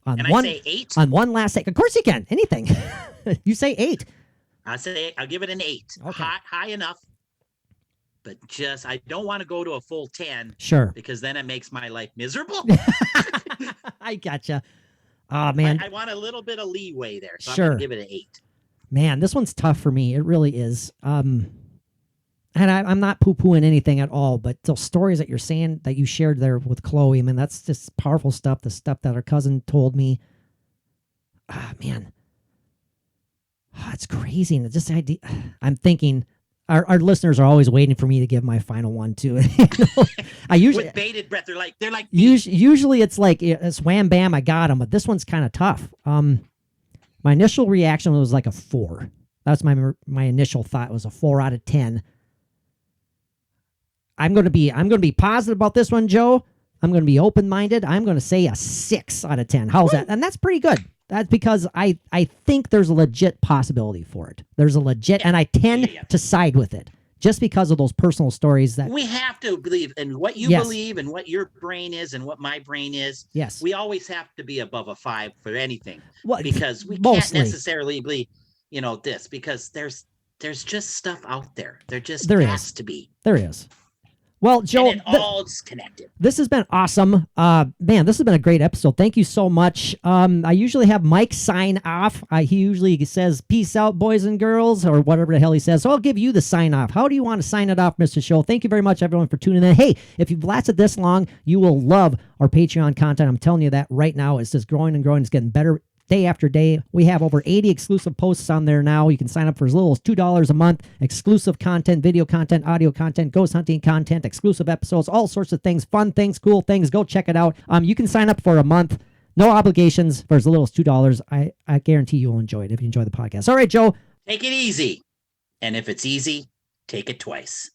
S6: Can I say 8?
S5: On one last second. Of course you can. Anything. You say 8.
S6: I'll give it an 8.
S5: Okay.
S6: High enough. But I don't want to go to a full 10.
S5: Sure.
S6: Because then it makes my life miserable.
S5: I gotcha. Oh, man.
S6: I want a little bit of leeway there. So
S5: Sure.
S6: I'm going to give it an 8.
S5: Man, this one's tough for me. It really is. And I'm not poo-pooing anything at all, but those stories that you're saying that you shared there with Chloe, man, that's just powerful stuff. The stuff that her cousin told me. Ah, man. It's crazy. And just idea. I'm thinking our listeners are always waiting for me to give my final one too. I usually
S6: with bated breath. They're like
S5: usually it's like it's wham bam, I got them, but this one's kind of tough. My initial reaction was like a 4. That's my initial thought was a 4 out of 10. I'm going to be positive about this one, Joe. I'm going to be open-minded. I'm going to say a 6 out of 10. How's that? And that's pretty good. That's because I think there's a legit possibility for it. There's a legit, and I tend to side with it just because of those personal stories that
S6: we have to believe in what you believe and what your brain is and what my brain is.
S5: Yes.
S6: We always have to be above a 5 for anything because we
S5: mostly
S6: can't necessarily be, this because there's just stuff out there. There has to be.
S5: There is. Well, Joe,
S6: and all is connected.
S5: This has been awesome. Man, this has been a great episode. Thank you so much. I usually have Mike sign off. He usually says, peace out, boys and girls, or whatever the hell he says. So I'll give you the sign off. How do you want to sign it off, Mr. Show? Thank you very much, everyone, for tuning in. Hey, if you've lasted this long, you will love our Patreon content. I'm telling you that right now. It's just growing and growing. It's getting better day after day. We have over 80 exclusive posts on there now. You can sign up for as little as $2 a month. Exclusive content, video content, audio content, ghost hunting content, exclusive episodes, all sorts of things, fun things, cool things. Go check it out. You can sign up for a month. No obligations for as little as $2. I guarantee you'll enjoy it if you enjoy the podcast. All right, Joe.
S6: Take it easy. And if it's easy, take it twice.